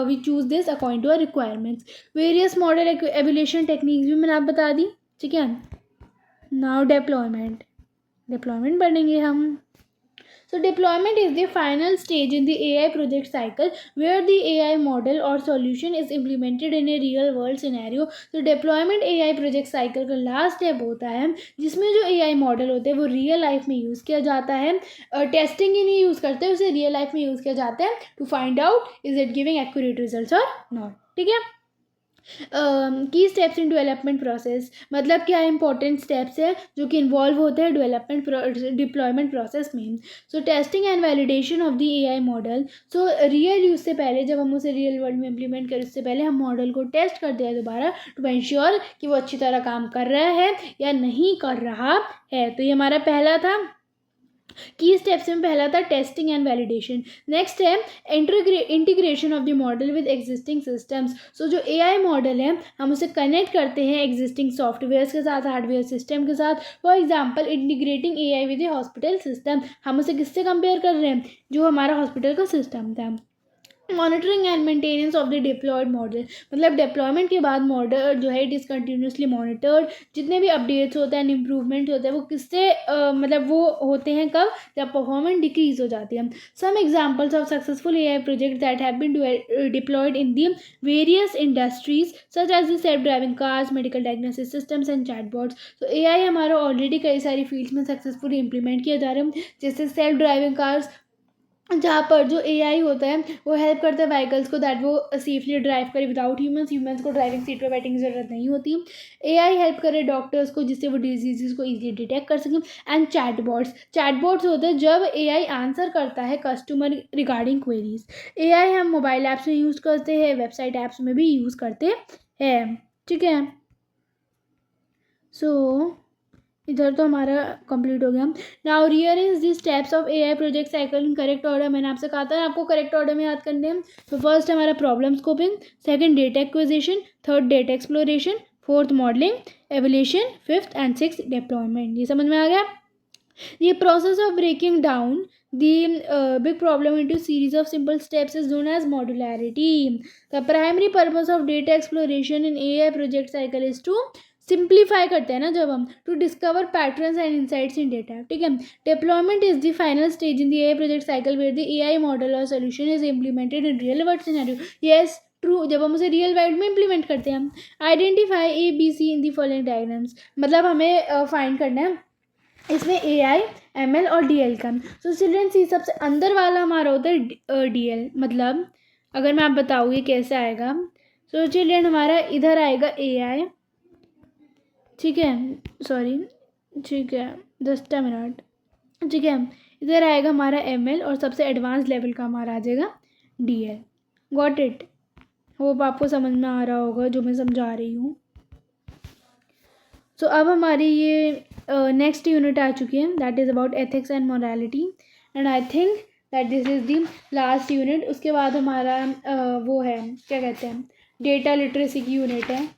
we choose this according to our requirements. Various model evolution techniques भी मैंने आप बता दी. ठीक है, now deployment पढ़ेंगे हम. So deployment is the final stage in the AI project cycle where the AI model or solution is implemented in a real world scenario. So deployment AI project cycle का last step होता है जिसमें जो AI model होते हैं वो real life में use किया जाता है. टेस्टिंग ही नहीं यूज़ करते, उसे रियल लाइफ में यूज़ किया जाता है to find out is it giving accurate results और नॉट. ठीक है. की स्टेप्स इन डेवलपमेंट प्रोसेस, मतलब क्या इंपॉर्टेंट स्टेप्स है जो कि इन्वॉल्व होते हैं डिप्लॉयमेंट प्रोसेस में. सो testing and validation of the AI model. So real use से पहले, जब हम उसे रियल वर्ल्ड में इम्प्लीमेंट करें उससे पहले हम मॉडल को टेस्ट करते हैं दोबारा टू एंश्योर कि वो अच्छी तरह काम कर रहा है या नहीं कर रहा है. तो ये हमारा पहला था. की स्टेप्स में पहला था टेस्टिंग एंड वैलिडेशन. नेक्स्ट है integration of the model with existing systems. So जो AI मॉडल है हम उसे कनेक्ट करते हैं एग्जिस्टिंग सॉफ्टवेयर्स के साथ, हार्डवेयर सिस्टम के साथ. For example integrating AI with A hospital system. हम उसे किससे कंपेयर कर रहे हैं, जो हमारा हॉस्पिटल का सिस्टम था. Monitoring and maintenance of the deployed model, मतलब डिप्लॉयमेंट के बाद मॉडल जो है इट इज़ कंटिन्यूसली मॉनिटर्ड. जितने भी अपडेट्स होते हैं, इम्प्रूवमेंट होते हैं, वो किससे मतलब वो होते हैं कब, जब परफॉर्मेंस डिक्रीज हो जाती है. Some examples of successful AI project that have been deployed in the various industries such as the self driving cars, medical diagnosis systems and chatbots. तो AI हमारा ऑलरेडी कई सारी फील्ड्स में सक्सेसफुली इंप्लीमेंट किया जा रहा है, जैसे सेल्फ ड्राइविंग कार्स जहाँ पर जो एआई होता है वो हेल्प करता है व्हीकल्स को दैट वो सेफली ड्राइव करे विदाउट ह्यूमंस को ड्राइविंग सीट पर बैठने की ज़रूरत नहीं होती। एआई हेल्प करे डॉक्टर्स को जिससे वो डिजीज़ को इजीली डिटेक्ट कर सकें। एंड चैटबॉट्स होते हैं जब एआई आंसर करता है कस्टमर रिगार्डिंग क्वेरीज। एआई हम मोबाइल ऐप्स में यूज़ करते हैं, वेबसाइट ऐप्स में भी यूज़ करते हैं, ठीक है। सो इधर तो हमारा कंप्लीट हो गया। Now rearrange this steps of AI project cycle in correct order. मैंने आपसे कहा था आपको करेक्ट ऑर्डर में याद करने हैं। तो फर्स्ट हमारा problem scoping, second data acquisition, third data exploration, fourth modelling evolution, fifth and sixth deployment. ये समझ में आ गया। The process of breaking down the big problem into series of simple steps is known as modularity. The primary purpose of data exploration in AI project cycle is to simplify करते हैं ना जब हम, to discover patterns and insights in data, ठीक है। Deployment is the final stage in the AI project cycle where the AI model or solution is implemented in real world scenario. Yes true, जब हम उसे real world में implement करते हैं। Identify A B C in the following diagrams, मतलब हमें find करना है इसमें AI ML और DL का। सो चिल्ड्रन सी सबसे अंदर वाला हमारा होता है DL, मतलब अगर मैं आप बताऊँ ये कैसे आएगा। सो चिल्ड्रन हमारा इधर आएगा AI, ठीक है, सॉरी, ठीक है, 10 मिनट, ठीक है। इधर आएगा हमारा ML और सबसे एडवांस लेवल का हमारा आ जाएगा DL। Got it? होप आपको समझ में आ रहा होगा जो मैं समझा रही हूँ। सो अब हमारी ये नेक्स्ट यूनिट आ चुकी है, that is about ethics and morality, and I think that this is the last unit. उसके बाद हमारा वो है, क्या कहते हैं, डेटा लिटरेसी की यूनिट है।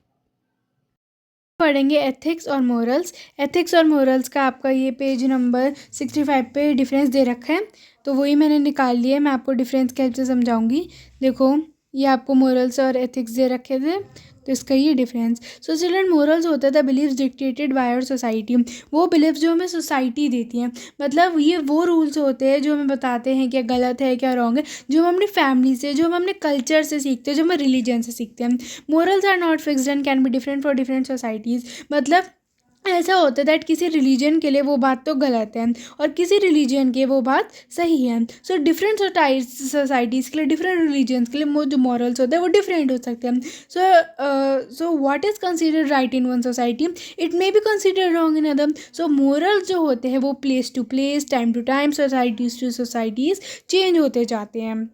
पढ़ेंगे एथिक्स और मोरल्स। एथिक्स और मोरल्स का आपका ये पेज नंबर 65 पे डिफरेंस दे रखा है, तो वही मैंने निकाल लिया है। मैं आपको डिफरेंस के हेल्प से समझाऊंगी। देखो ये आपको मोरल्स और एथिक्स दे रखे थे, तो इसका ये डिफरेंस। सो चिल्ड्रन मोरल्स होता था beliefs dictated by our society, वो बिलीव्स जो हमें सोसाइटी देती है, मतलब ये वो रूल्स होते हैं जो हमें बताते हैं क्या गलत है क्या रॉन्ग है, जो हम अपनी फैमिली से, जो हम अपने कल्चर से सीखते हैं, जो हम रिलीजन से सीखते हैं। Morals are not fixed and can be different for different societies, मतलब ऐसा होता है दैट किसी रिलीजन के लिए वो बात तो गलत है और किसी रिलीजन के वो बात सही है। सो डिफरेंट सोसाइटीज़ के लिए, डिफरेंट रिलीजन्स के लिए जो मॉरल्स होते हैं वो डिफरेंट हो सकते हैं। So what is considered right in one society it may be considered wrong in other. So morals जो होते हैं वो place to place, time to time, societies to societies change होते जाते हैं।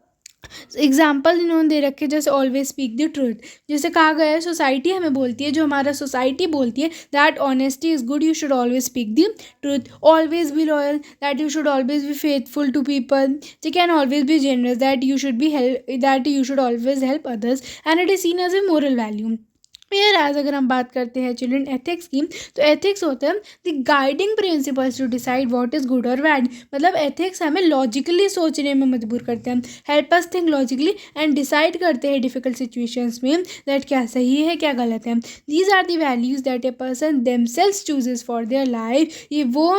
एग्जाम्पल इन्होंने दे रखे, जैसे ऑलवेज स्पीक द ट्रूथ, जैसे कहा गया है सोसाइटी हमें बोलती है, जो हमारा सोसाइटी बोलती है that honesty is good, you should always speak the truth. Always be loyal, that you should always be faithful to people, ठीक है। And always be generous, that you should be help, that you should always help others, and it is seen as a moral value. फिर as अगर हम बात करते हैं children ethics की, तो एथिक्स होता है the guiding principles to decide what is good और बैड, मतलब एथिक्स हमें लॉजिकली सोचने में मजबूर करते हैं, help us think logically and decide करते हैं डिफिकल्ट सिचुएशंस में दैट क्या सही है क्या गलत है। These are the values that a person themselves chooses for their life. ये वो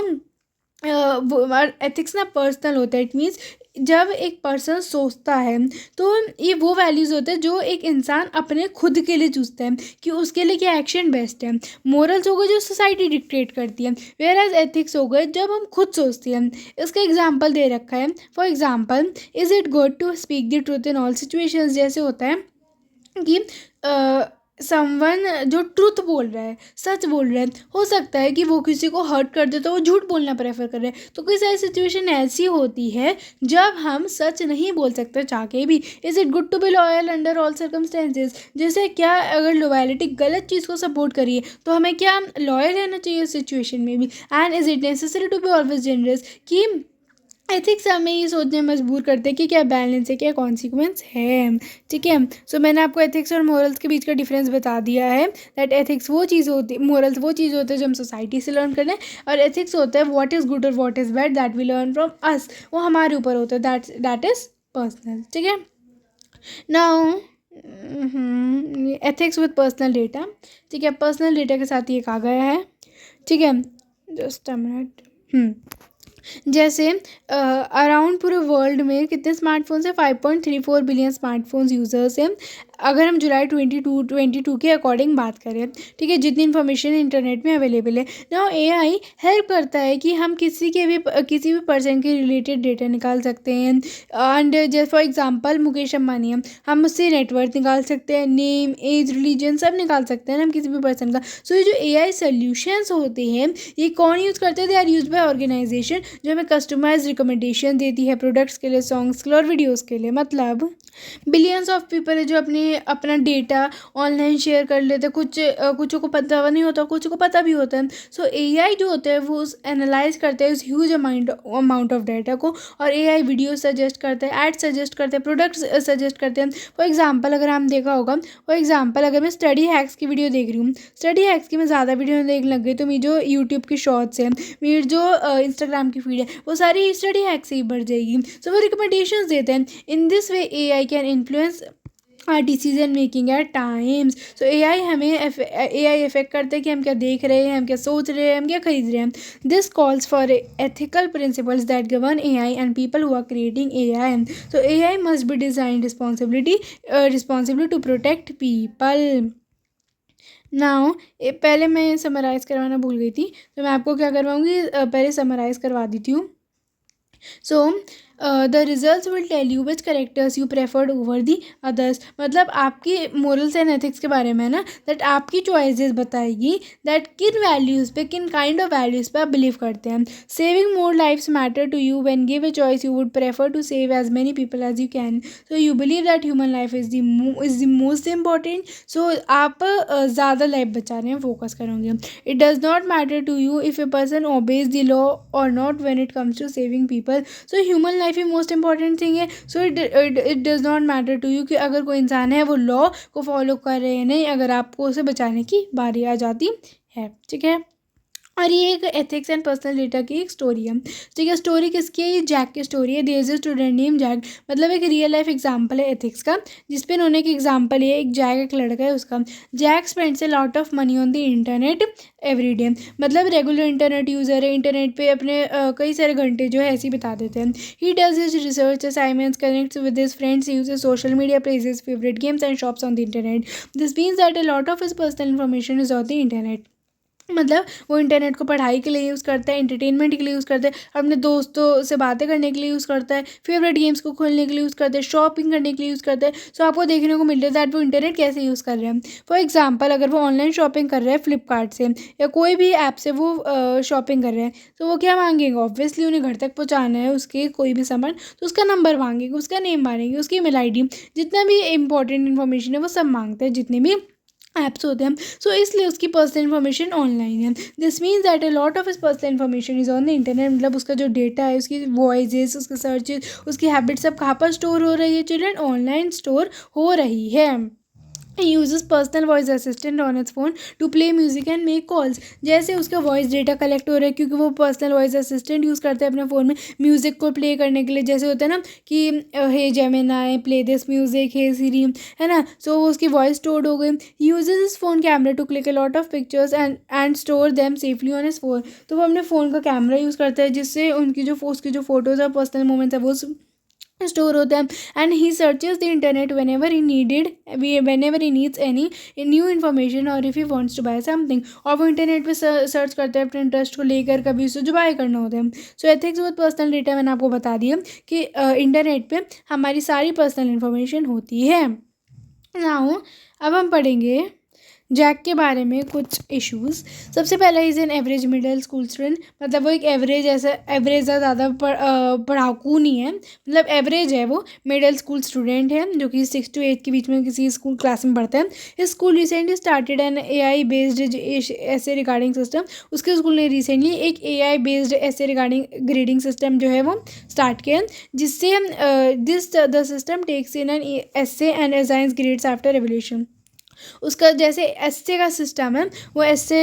एथिक्स ना पर्सनल होता है, इट मीन्स जब एक पर्सन सोचता है तो ये वो वैल्यूज़ होते हैं जो एक इंसान अपने खुद के लिए चूजता है कि उसके लिए क्या एक्शन बेस्ट है। मोरल्स हो गए जो सोसाइटी डिक्टेट करती है, वेयर एज एथिक्स हो गए जब हम खुद सोचते हैं। इसका एग्जाम्पल दे रखा है, for example is it good to speak the truth in all situations, जैसे होता है कि समवन जो ट्रुथ बोल रहा है, सच बोल रहा है, हो सकता है कि वो किसी को हर्ट कर दे तो वो झूठ बोलना प्रेफर कर रहे हैं। तो कोई सारी सिचुएशन ऐसी होती है जब हम सच नहीं बोल सकते चाह के भी। Is it good to be loyal under all circumstances, जैसे क्या अगर लॉयलिटी गलत चीज़ को सपोर्ट करिए तो हमें क्या लॉयल रहना चाहिए उस सिचुएशन में भी। And is it necessary to be always generous, कि एथिक्स हमें ये सोचने में मजबूर करते हैं कि क्या बैलेंस है क्या कॉन्सिक्वेंस है, ठीक है। सो मैंने आपको एथिक्स और मोरल्स के बीच का डिफरेंस बता दिया है दैट एथिक्स वो चीज़ होती है, मोरल्स वो चीज़ होते हैं जो हम सोसाइटी से लर्न करते हैं, और एथिक्स होता है व्हाट इज़ गुड और what is bad that we learn from us, वो हमारे ऊपर होता है, दैट इज़ पर्सनल, ठीक है। Now ethics with personal data, ठीक है, पर्सनल डेटा के साथ ये कहा गया है, ठीक है, जस्ट अ मिनट। जैसे अराउंड पूरे वर्ल्ड में कितने स्मार्टफोन्स हैं, 5.34 बिलियन स्मार्टफोन्स यूज़र्स हैं। अगर हम जुलाई 22 के अकॉर्डिंग बात करें, ठीक है, जितनी इन्फॉर्मेशन इंटरनेट में अवेलेबल है, नाउ एआई हेल्प करता है कि हम किसी भी पर्सन के रिलेटेड डेटा निकाल सकते हैं। एंड जैसे फॉर एग्जांपल मुकेश अंबानी है, हम उससे नेटवर्क निकाल सकते हैं, नेम, एज, रिलीजन सब निकाल सकते हैं हम किसी भी पर्सन का। सो ये जो एआई सोल्यूशंस होते हैं ये कौन यूज़ करते हैं? They are use by organization जो हमें कस्टमाइज रिकमेंडेशन देती है प्रोडक्ट्स के लिए, सॉन्ग्स के लिए और वीडियोज़ के लिए। मतलब बिलियंस ऑफ पीपल है जो अपना डेटा ऑनलाइन शेयर कर लेते हैं। कुछ को पता नहीं होता, कुछ को पता भी होता है। सो एआई जो होता है वो एनालाइज करता है उस ह्यूज अमाउंट ऑफ डाटा को, और एआई वीडियो सजेस्ट करता है, एड सजेस्ट करते हैं, प्रोडक्ट्स सजेस्ट करते हैं। फॉर एग्जांपल अगर हम देखा होगा, फॉर एग्जांपल अगर मैं स्टडी हैक्स की वीडियो देख रही हूँ, स्टडी हैक्स की मैं ज़्यादा वीडियो देखने लग गई, तो मेरी जो यूट्यूब की शॉर्ट्स हैं, मेरी जो इंस्टाग्राम की फीड है, वो सारी स्टडी हैक से ही बढ़ जाएगी। सो वो रिकमेंडेशंस देते हैं। In this way AI can influence our decision making at times. So AI effect करता है कि हम क्या देख रहे हैं, हम क्या सोच रहे हैं, हम क्या खरीद रहे हैं। This calls for ethical principles that govern AI and people who are creating AI. So AI must be design responsibly to protect people. Now पहले मैं समराइज़ करवाना भूल गई थी, तो मैं आपको क्या करवाऊँगी, पहले समराइज़ करवा देती हूँ। So the result will tell you which characters you preferred over the others. मतलब आपकी मोरल्स एंड एथिक्स के बारे में ना, दैट आपकी चॉइसेस बताएगी दैट किन वैल्यूज़ पे, किन काइंड ऑफ वैल्यूज़ पे आप बिलीव करते हैं। Saving more lives matter to you when give a choice you would prefer to save as many people as you can. So you believe that human life is the most important. So आप ज़्यादा life बचाने में focus करोगे। It does not matter to you if a person obeys the law or not when it comes to saving people. So human life ही most important thing है। So it does not matter to you कि अगर कोई इंसान है वो law को follow कर रहे हैं नहीं, अगर आपको उसे बचाने की बारी आ जाती है। ठीक है, और ये एक एथिक्स एंड पर्सनल डेटा की एक स्टोरी है। ठीक है, स्टोरी किसकी है? ये जैक की स्टोरी है। There is a student name Jack. मतलब एक रियल लाइफ एग्जांपल है एथिक्स का, जिसपे इन्होंने एक एग्जांपल है, एक जैक एक लड़का है उसका। Jack spends a lot of money on the internet every day. मतलब रेगुलर इंटरनेट यूज़र है, इंटरनेट पे अपने कई सारे घंटे जो है ऐसे ही बिता देते हैं। He does his research assignments, connects with his friends, uses social media, plays his favourite games and shops on the internet. This means that a lot of his personal information is on the internet. मतलब वो internet को पढ़ाई के लिए use करता है, entertainment के लिए यूज़ करता है, अपने दोस्तों से बातें करने के लिए यूज़ करता है, फेवरेट गेम्स को खोलने के लिए यूज़ करता है, शॉपिंग करने के लिए यूज़ करता है। सो आपको देखने को मिल रहा है दैट वो इंटरनेट कैसे यूज़ कर रहे हैं। फॉर एग्जांपल अगर वो ऑनलाइन शॉपिंग कर रहे हैं फ्लिपकार्ट से या कोई भी ऐप से वो शॉपिंग कर रहे हैं, तो वो क्या मांगेंगे? ऑब्वियसली उन्हें घर तक पहुँचाना है उसके कोई भी सामान, तो उसका नंबर मांगेंगे, उसका नेम मांगेंगे, उसकी ईमेल आईडी, जितना भी इंपॉर्टेंट इन्फॉर्मेशन है वो सब मांगते हैं, जितने भी ऐप्स होते हैं। सो इसलिए उसकी पर्सनल इन्फॉर्मेशन ऑनलाइन है। This means that a lot of his personal information is on the internet. मतलब उसका जो डेटा है, उसकी वॉइसेस, उसके सर्चेस, उसकी हैबिट्स सब कहाँ पर स्टोर हो रही है चिल्ड्रन? ऑनलाइन स्टोर हो रही है। He uses personal voice assistant on his phone to play music and make calls। जैसे उसका वॉइस डेटा कलेक्ट हो रहा है क्योंकि वो पर्सनल वॉइस असिस्टेंट यूज़ करते हैं अपने फ़ोन में म्यूज़िक को प्ले करने के लिए। जैसे होता है ना कि हे जेमिनी प्ले दिस म्यूज़िक, हे सिरी, है ना। सो उसकी वॉइस स्टोर्ड हो गई। He uses his phone camera to click a lot of pictures and store them safely on his phone। तो वो अपने फ़ोन का कैमरा यूज़ करता है जिससे उसकी जो फोटोज़ और पर्सनल मोमेंट्स है वो स्टोर होते हैं। And he searches the internet whenever he needs any new information और if he wants to buy something. और वो इंटरनेट पे सर्च करते हैं अपने इंटरेस्ट को लेकर, कभी उसे जो बाय करना होता है। सो एथिक्स विद पर्सनल डेटा मैंने आपको बता दिया कि इंटरनेट पे हमारी सारी पर्सनल इन्फॉर्मेशन होती है। नाउ अब हम पढ़ेंगे जैक के बारे में कुछ इश्यूज़। सबसे पहला is an average middle school student. मतलब वो एक एवरेज ज़्यादा पढ़ाकू नहीं है, मतलब एवरेज है। वो मिडिल स्कूल स्टूडेंट है जो कि 6 to 8 के बीच में किसी स्कूल क्लास में पढ़ता है। His school recently started an AI based essay regarding system. उसके स्कूल ने रिसेंटली एक AI based essay regarding grading system जो है वो स्टार्ट किया, जिससे the system takes in an essay and assigns grades after evolution. उसका जैसे एस्से का सिस्टम है, वो एस्से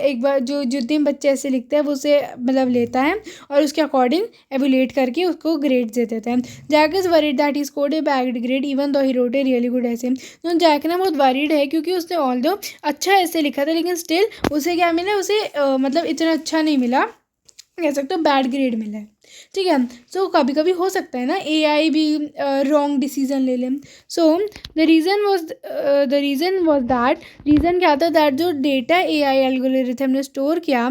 एक बार जो जितने बच्चे ऐसे लिखते हैं वो उसे मतलब लेता है और उसके अकॉर्डिंग एवोल्यूट करके उसको ग्रेड्स दे देते हैं। Jack is worried that he scored a bad grade even though he wrote a really good essay. तो जैक ना बहुत वरीड है क्योंकि उसने ऑल दो अच्छा ऐसे लिखा था, लेकिन स्टिल उसे क्या मिला, उसे मतलब इतना अच्छा नहीं मिला कह सकते हो बैड ग्रेड मिला है, ठीक है। सो कभी कभी हो सकता है ना एआई भी रॉन्ग डिसीजन ले लें। So the reason was that, reason क्या था, दैट जो डेटा एआई एल्गोरिथम ने स्टोर किया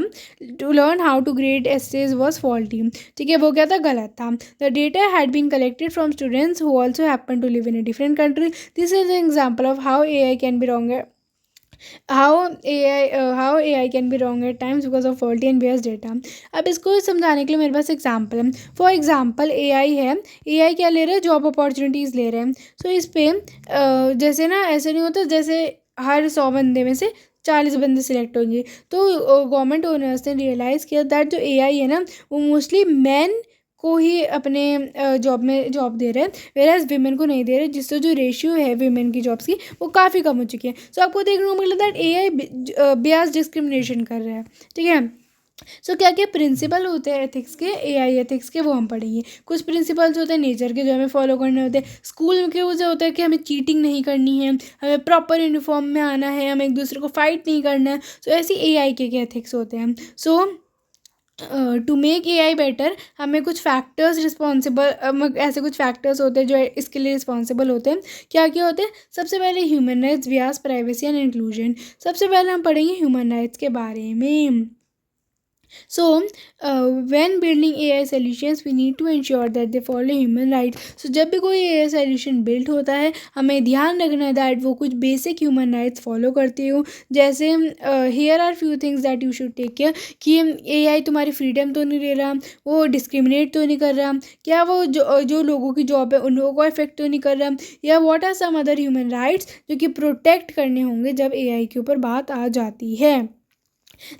to learn how to grade essays was faulty, ठीक है, वो क्या था, गलत था। The data had been collected from students who also happen to live in a different country. This is an example of how AI can be wrong, how AI can be wrong at times because of faulty and biased data। अब इसको समझाने के लिए मेरे पास example है। For example AI है, AI क्या ले रहा है, जॉब अपॉर्चुनिटीज़ ले रहे हैं। सो इस पे जैसे ना ऐसे नहीं होता, जैसे हर 100 बंदे में से 40 बंदे सिलेक्ट होंगे। तो गवर्नमेंट ओनर्स ने रियलाइज़ किया दैट जो एआई है ना वो मोस्टली मैन को ही अपने जॉब दे रहे हैं, वेराज विमेन को नहीं दे रहे, जिससे जो रेशियो है विमेन की जॉब्स की वो काफ़ी कम हो चुकी है। सो आपको देखने को मिला दैट एआई बियास डिस्क्रिमिनेशन कर रहा है, ठीक है। सो क्या क्या प्रिंसिपल होते हैं एथिक्स के, एआई एथिक्स के, वो हम पढ़ेंगे। कुछ प्रिंसिपल्स होते हैं नेचर के जो हमें फॉलो करने होते हैं। स्कूल के वो जो होता है कि हमें चीटिंग नहीं करनी है, हमें प्रॉपर यूनिफॉर्म में आना है, हमें एक दूसरे को फाइट नहीं करना है। सो ऐसी एआई के एथिक्स होते हैं। सो टू मेक एआई बेटर हमें कुछ फैक्टर्स रिस्पॉन्सिबल, ऐसे कुछ फैक्टर्स होते हैं जो इसके लिए रिस्पॉन्सिबल होते हैं। क्या क्या होते हैं, सबसे पहले human rights, Beas, privacy and inclusion. सबसे पहले हम पढ़ेंगे ह्यूमन राइट्स के बारे में। So, when building AI solutions, we need to ensure that they follow human rights. So, जब भी कोई AI solution build होता है हमें ध्यान रखना है दैट वो कुछ बेसिक ह्यूमन राइट्स फॉलो करती हो। जैसे here are few things that you should take care, कि AI तुम्हारी फ्रीडम तो नहीं ले रहा, वो डिस्क्रिमिनेट तो नहीं कर रहा, क्या वो जो लोगों की जॉब है उन लोगों को इफेक्ट तो नहीं कर रहा, या what are some other human rights जो कि प्रोटेक्ट करने होंगे जब AI के ऊपर बात आ जाती है।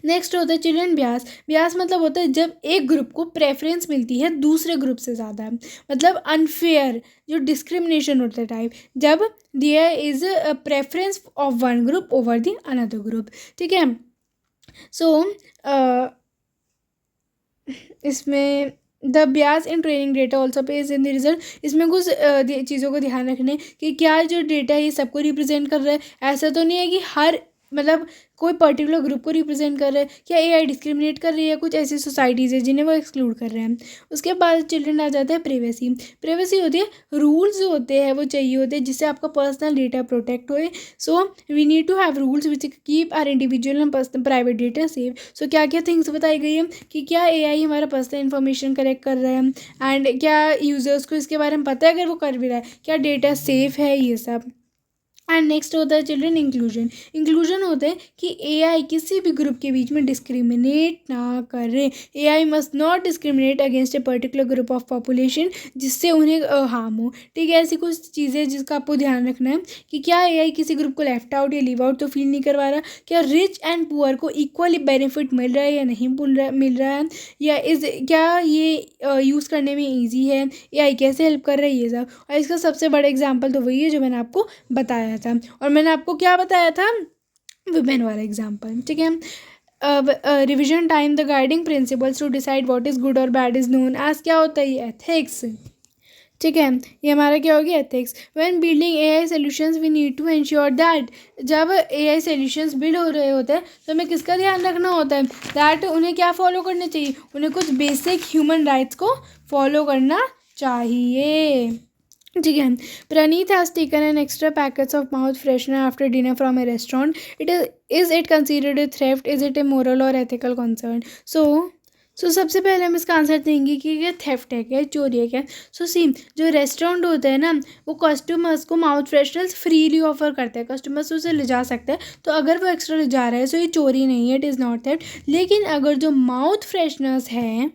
नेक्स्ट होता है चिल्ड्रन ब्यास। ब्यास मतलब होता है जब एक ग्रुप को प्रेफरेंस मिलती है दूसरे ग्रुप से ज़्यादा, मतलब अनफेयर, जो डिस्क्रिमिनेशन होता है टाइप, जब there is a preference of one group over the another group, ठीक है। सो इसमें the bias in training data also pays in the result. इसमें कुछ चीज़ों को ध्यान रखने कि क्या जो डेटा है ये सबको रिप्रेजेंट कर रहा है, ऐसा तो नहीं है कि हर मतलब कोई पर्टिकुलर ग्रुप को रिप्रेजेंट कर रहा है, क्या एआई डिस्क्रिमिनेट कर रही है, कुछ ऐसी सोसाइटीज़ है जिन्हें वो एक्सक्लूड कर रहे हैं। उसके बाद चिल्ड्रन आ जाता है प्रिवेसी। प्रिवेसी होती है रूल्स जो होते हैं वो चाहिए होते हैं जिससे आपका पर्सनल डेटा प्रोटेक्ट होए। So we need to have rules which keep our individual and personal private data safe. So क्या क्या थिंग्स बताई गई है कि क्या एआई हमारा पर्सनल इन्फॉर्मेशन कलेक्ट कर रहा है, एंड क्या यूज़र्स को इसके बारे में पता है, अगर वो कर भी रहा है क्या डेटा सेफ है, ये सब। एंड नेक्स्ट होता है चिल्ड्रन इंक्लूजन। इंक्लूजन होता है कि एआई किसी भी ग्रुप के बीच में डिस्क्रिमिनेट ना करे। AI must not discriminate against a particular group of population जिससे उन्हें हार्म हो, ठीक है। ऐसी कुछ चीज़ें जिसका आपको ध्यान रखना है कि क्या एआई किसी ग्रुप को लेफ्ट आउट या लीव आउट तो फील नहीं करवा रहा, क्या रिच एंड पुअर को इक्वली बेनिफिट मिल रहा है या नहीं मिल रहा है, या क्या ये यूज़ करने में ईजी है, एआई कैसे हेल्प कर रहा है, ये सब। और इसका सबसे बड़ा एग्जाम्पल तो वही है जो मैंने आपको बताया था, और मैंने आपको क्या बताया था, विमेन वाला एग्जाम्पल, ठीक है। Revision time, the guiding principles to decide what is good और बैड इज़ नोन एज क्या होता है, ये एथिक्स, ठीक है। ये हमारा क्या होगी, ethics. When building AI solutions we need to ensure that, जब एआई सॉल्यूशंस बिल्ड हो रहे होते हैं तो हमें किसका ध्यान रखना होता है, दैट उन्हें क्या फॉलो करना चाहिए, उन्हें कुछ बेसिक ह्यूमन राइट्स को फॉलो करना चाहिए, ठीक है। Praneeth has taken an extra packets of mouth freshener after dinner from a restaurant. Is it considered a theft? Is it a moral or ethical concern? So सबसे पहले हम इसका answer देंगे कि ये थेफ्ट है क्या, चोरी है क्या। जो रेस्टोरेंट होता है ना वो कस्टमर्स को माउथ फ्रेशनर्स फ्रीली ऑफर करता है, कस्टमर्स उसे ले जा सकते हैं। तो अगर वो एक्स्ट्रा ले जा रहा है तो ये चोरी नहीं है, इट इज़ नॉट थेफ्ट। लेकिन अगर जो माउथ फ्रेशनर्स हैं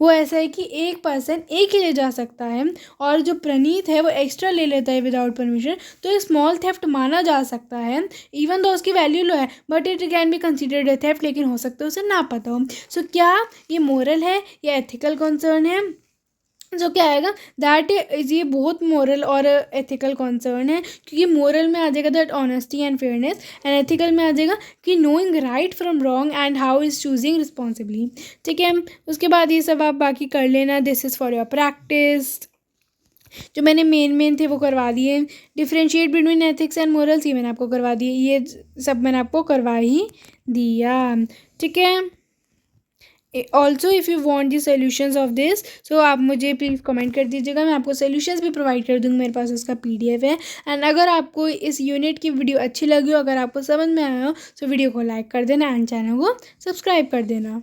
वो ऐसा है कि एक पर्सन एक ही ले जा सकता है और जो प्रणीत है वो एक्स्ट्रा ले लेता है विदाउट परमिशन, तो एक स्मॉल थेफ्ट माना जा सकता है, इवन दो उसकी वैल्यू लो है, but it can be considered a theft, लेकिन हो सकता है उसे ना पता हो। सो क्या ये मोरल है या एथिकल कंसर्न है, जो क्या आएगा दैट इज, ये बहुत मोरल और एथिकल कंसर्न है, क्योंकि मोरल में आ जाएगा that honesty and fairness, and ethical में आ जाएगा कि knowing right from wrong and how is choosing responsibly, ठीक है। उसके बाद ये सब आप बाकी कर लेना, this is for your practice. जो मैंने मेन थे वो करवा दिए। Differentiate between ethics and morals ये मैंने आपको करवा दिए, ये सब मैंने आपको करवा ही दिया, ठीक है। Also if you want the solutions of this, so आप मुझे प्लीज़ कमेंट कर दीजिएगा, मैं आपको सोल्यूशंस भी प्रोवाइड कर दूँगी, मेरे पास उसका PDF है। एंड अगर आपको इस यूनिट की वीडियो अच्छी लगी हो, अगर आपको समझ में आया हो, तो वीडियो को लाइक कर देना एंड चैनल को सब्सक्राइब कर देना।